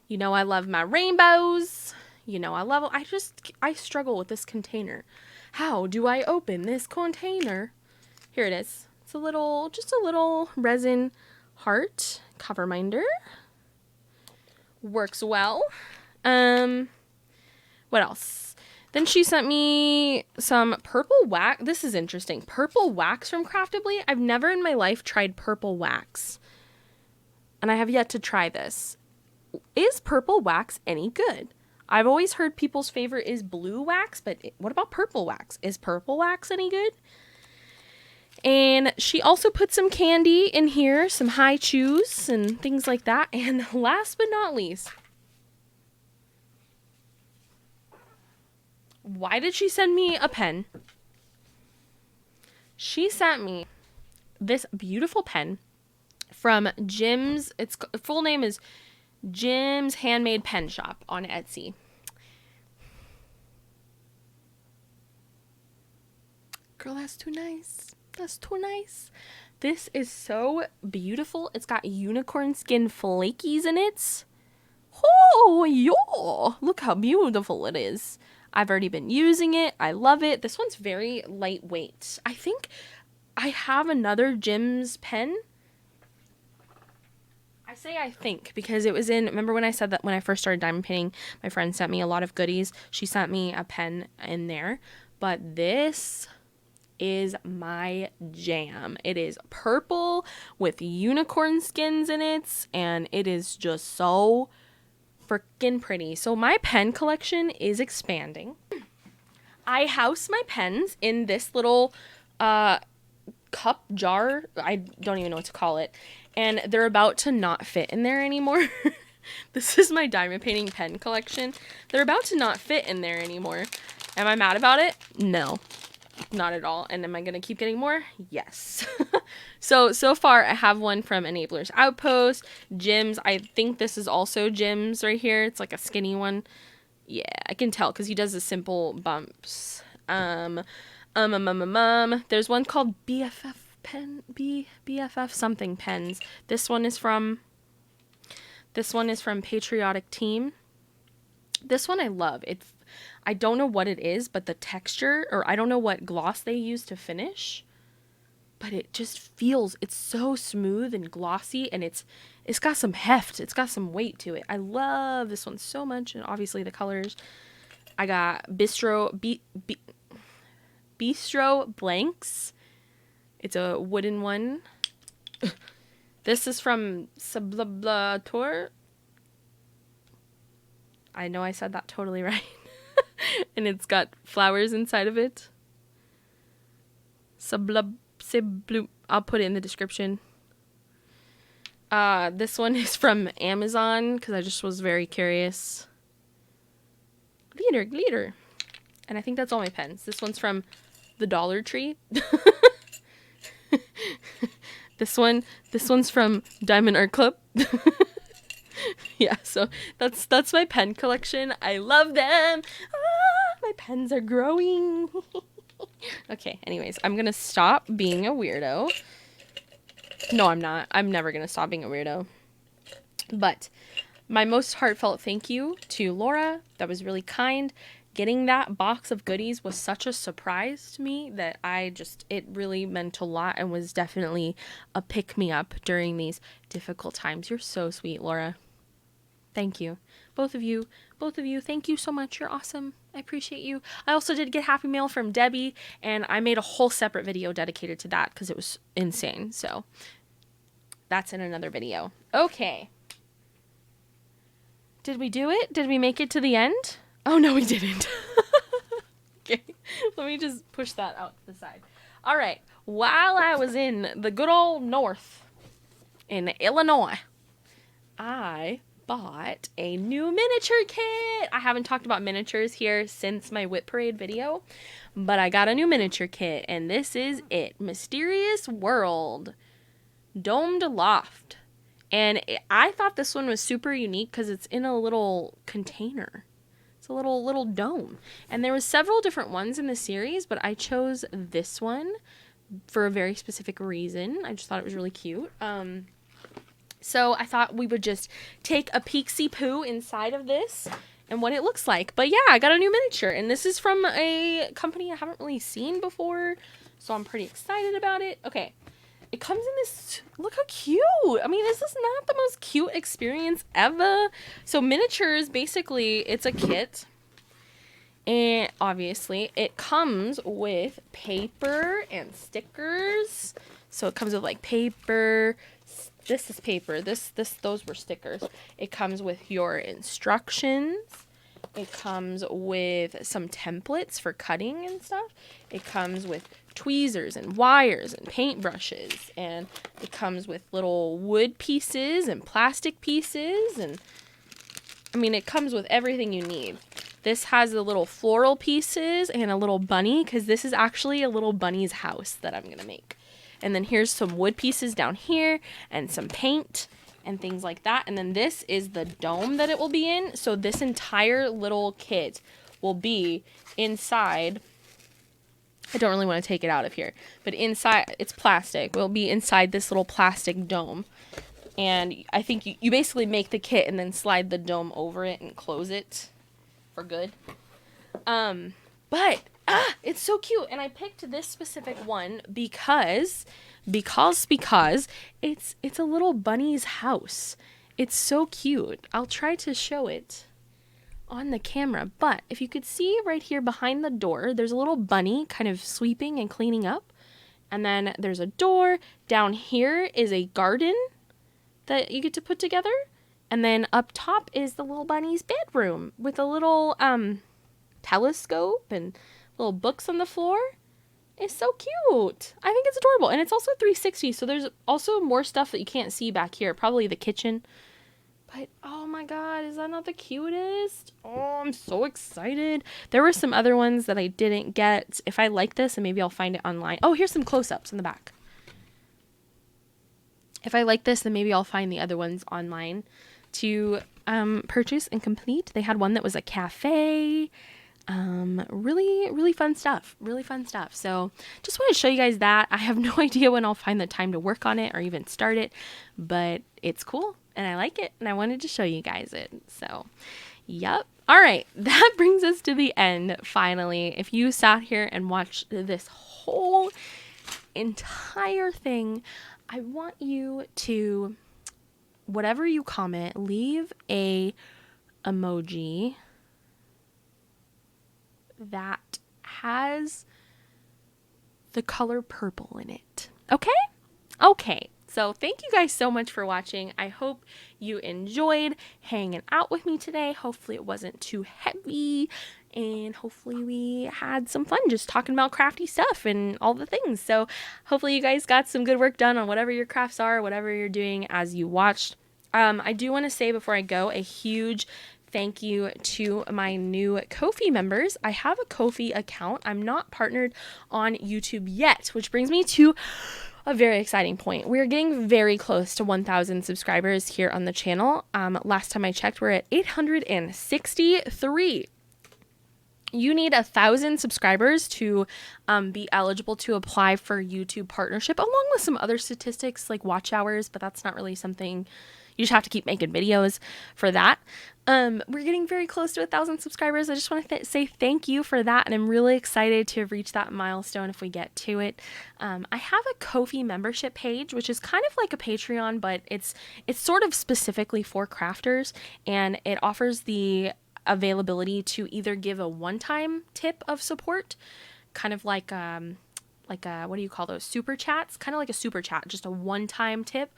Speaker 1: You know I love my rainbows. You know I love it. I struggle with this container. How do I open this container? Here it is. It's just a little resin heart cover minder. Works well. What else? Then she sent me some purple wax. This is interesting. Purple wax from Craftably. I've never in my life tried purple wax. And I have yet to try this. Is purple wax any good? I've always heard people's favorite is blue wax, but what about purple wax? Is purple wax any good? And she also put some candy in here, some high chews and things like that. And last but not least, why did she send me a pen? She sent me this beautiful pen from Jim's. Its full name is Jim's Handmade Pen Shop on Etsy. Girl, that's too nice. That's too nice. This is so beautiful. It's got unicorn skin flakies in it. Oh, yo! Look how beautiful it is. I've already been using it. I love it. This one's very lightweight. I think I have another Jim's pen. I think because it was in, remember when I said that when I first started diamond painting, my friend sent me a lot of goodies. She sent me a pen in there. But this is my jam. It is purple with unicorn skins in it, and it is just so freaking pretty. So my pen collection is expanding. I house my pens in this little cup jar. I don't even know what to call it. And they're about to not fit in there anymore. This is my diamond painting pen collection. They're about to not fit in there anymore. Am I mad about it? No. Not at all. And am I going to keep getting more? Yes. So far I have one from Enabler's Outpost, Jim's. I think this is also Jim's right here. It's like a skinny one. Yeah, I can tell because he does the simple bumps. There's one called BFF pen, BFF something pens. This one is from Patriotic Team. This one I love. I don't know what it is, but the texture, or I don't know what gloss they use to finish, but it just feels, it's so smooth and glossy, and it's got some heft. It's got some weight to it. I love this one so much, and obviously the colors. I got Bistro Blanks. It's a wooden one. This is from Sublablator. I know I said that totally right. And it's got flowers inside of it. I'll put it in the description. This one is from Amazon because I just was very curious. Glitter. And I think that's all my pens. This one's from the Dollar Tree. This one's from Diamond Art Club. Yeah, so that's my pen collection. I love them. My pens are growing. Okay, anyways, I'm gonna stop being a weirdo. No, I'm not. I'm never gonna stop being a weirdo. But my most heartfelt thank you to Laura. That was really kind. Getting that box of goodies was such a surprise to me that it really meant a lot and was definitely a pick-me-up during these difficult times. You're so sweet, Laura. Thank you. Both of you, thank you so much. You're awesome. I appreciate you. I also did get Happy Mail from Debbie, and I made a whole separate video dedicated to that because it was insane. So that's in another video. Okay. Did we do it? Did we make it to the end? Oh, no, we didn't. Okay. Let me just push that out to the side. All right. While I was in the good old North in Illinois, I bought a new miniature kit. I haven't talked about miniatures here since my Whip Parade video, but I got a new miniature kit, and this is it. Mysterious World Domed Loft. And I thought this one was super unique because it's in a little container. It's a little dome. And there was several different ones in the series, but I chose this one for a very specific reason. I just thought it was really cute. So I thought we would just take a peek-see-poo inside of this and what it looks like. But yeah, I got a new miniature, and this is from a company I haven't really seen before, so I'm pretty excited about it. Okay. It comes in this, look how cute. I mean, is this not the most cute experience ever? So miniatures, basically, it's a kit. And obviously, it comes with paper and stickers. So it comes with like paper. This is paper. Those were stickers. It comes with your instructions. It comes with some templates for cutting and stuff. It comes with tweezers and wires and paintbrushes, and it comes with little wood pieces and plastic pieces, and I mean, it comes with everything you need. This has the little floral pieces and a little bunny, because this is actually a little bunny's house that I'm gonna make. And then here's some wood pieces down here and some paint and things like that. And then this is the dome that it will be in. So this entire little kit will be inside. I don't really want to take it out of here, but inside, it's plastic. Will be inside this little plastic dome. And I think you basically make the kit and then slide the dome over it and close it for good. But it's so cute. And I picked this specific one because it's a little bunny's house. It's so cute. I'll try to show it on the camera, but if you could see right here behind the door, there's a little bunny kind of sweeping and cleaning up. And then there's a door. Down here is a garden that you get to put together. And then up top is the little bunny's bedroom with a little telescope and little books on the floor. It's so cute. I think it's adorable. And it's also 360, so there's also more stuff that you can't see back here. Probably the kitchen. But, oh my god, is that not the cutest? Oh, I'm so excited. There were some other ones that I didn't get. If I like this, and maybe I'll find it online. Oh, here's some close-ups in the back. If I like this, then maybe I'll find the other ones online to purchase and complete. They had one that was a cafe. Really, really fun stuff. Really fun stuff. So just want to show you guys that. I have no idea when I'll find the time to work on it or even start it, but it's cool and I like it and I wanted to show you guys it. So, yep. All right. That brings us to the end. Finally, if you sat here and watched this whole entire thing, I want you to, whatever you comment, leave a emoji that has the color purple in it. Okay? Okay. So thank you guys so much for watching. I hope you enjoyed hanging out with me today. Hopefully it wasn't too heavy, and hopefully we had some fun just talking about crafty stuff and all the things. So hopefully you guys got some good work done on whatever your crafts are, whatever you're doing as you watched. I do want to say before I go, a huge thank you to my new Ko-fi members. I have a Ko-fi account. I'm not partnered on YouTube yet, which brings me to a very exciting point. We're getting very close to 1,000 subscribers here on the channel. Last time I checked, we're at 863. You need 1,000 subscribers to be eligible to apply for YouTube partnership, along with some other statistics like watch hours, but that's not really something You just have to keep making videos for that. We're getting very close to 1,000 subscribers. I just want to say thank you for that, and I'm really excited to reach that milestone if we get to it. I have a Ko-fi membership page, which is kind of like a Patreon, but it's sort of specifically for crafters, and it offers the availability to either give a one-time tip of support, kind of like a what do you call those, super chats, kind of like a super chat, just a one-time tip,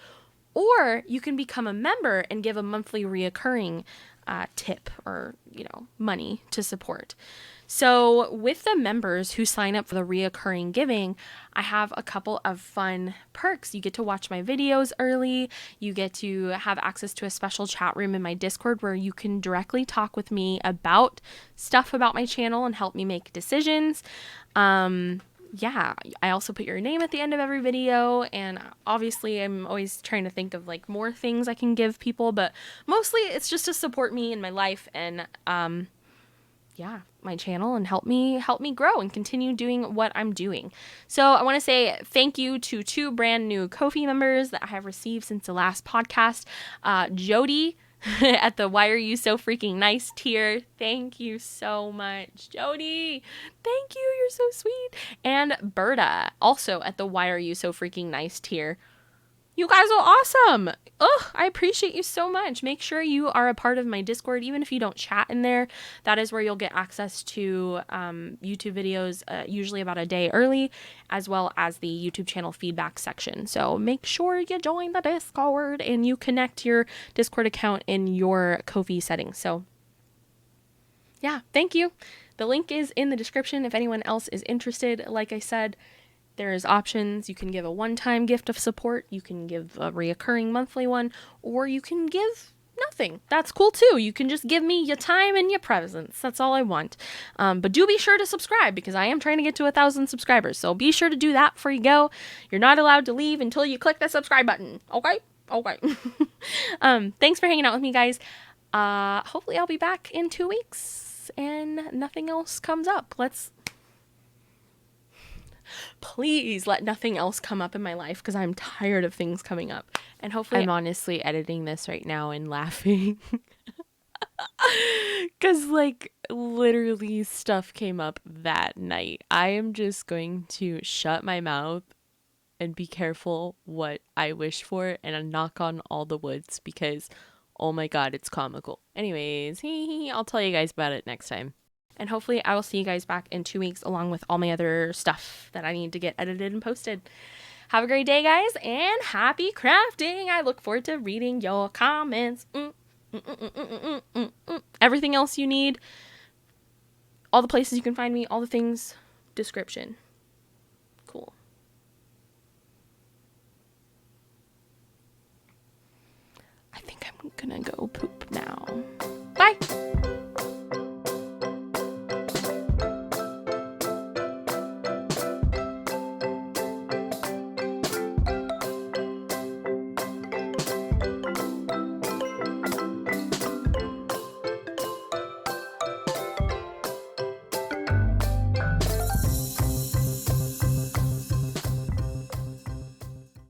Speaker 1: or you can become a member and give a monthly reoccurring tip or, money to support. So with the members who sign up for the reoccurring giving, I have a couple of fun perks. You get to watch my videos early. You get to have access to a special chat room in my Discord where you can directly talk with me about stuff about my channel and help me make decisions. Yeah, I also put your name at the end of every video, and obviously I'm always trying to think of like more things I can give people, but mostly it's just to support me in my life and my channel and help me grow and continue doing what I'm doing. So I want to say thank you to 2 brand new Ko-fi members that I have received since the last podcast. Jody at the Why Are You So Freaking Nice tier. Thank you so much, Jody. Thank you. You're so sweet. And Berta, also at the Why Are You So Freaking Nice tier. You guys are awesome. I appreciate you so much. Make sure you are a part of my Discord, even if you don't chat in there. That is where you'll get access to YouTube videos, usually about a day early, as well as the YouTube channel feedback section. So make sure you join the Discord and you connect your Discord account in your Ko-fi settings. So yeah, thank you. The link is in the description if anyone else is interested. Like I said, there's options. You can give a one-time gift of support, you can give a reoccurring monthly one, or you can give nothing. That's cool too. You can just give me your time and your presence. That's all I want. But do be sure to subscribe because I am trying to get to 1,000 subscribers. So be sure to do that before you go. You're not allowed to leave until you click the subscribe button. Okay? Thanks for hanging out with me, guys. Hopefully I'll be back in 2 weeks and nothing else comes up. Please let nothing else come up in my life because I'm tired of things coming up. And hopefully I'm honestly editing this right now and laughing because literally stuff came up that night. I am just going to shut my mouth and be careful what I wish for and knock on all the woods because oh my god, it's comical. Anyways, I'll tell you guys about it next time. And hopefully I will see you guys back in 2 weeks along with all my other stuff that I need to get edited and posted. Have a great day, guys, and happy crafting. I look forward to reading your comments. Everything else you need, all the places you can find me, all the things, description. Cool. I think I'm gonna go poop now.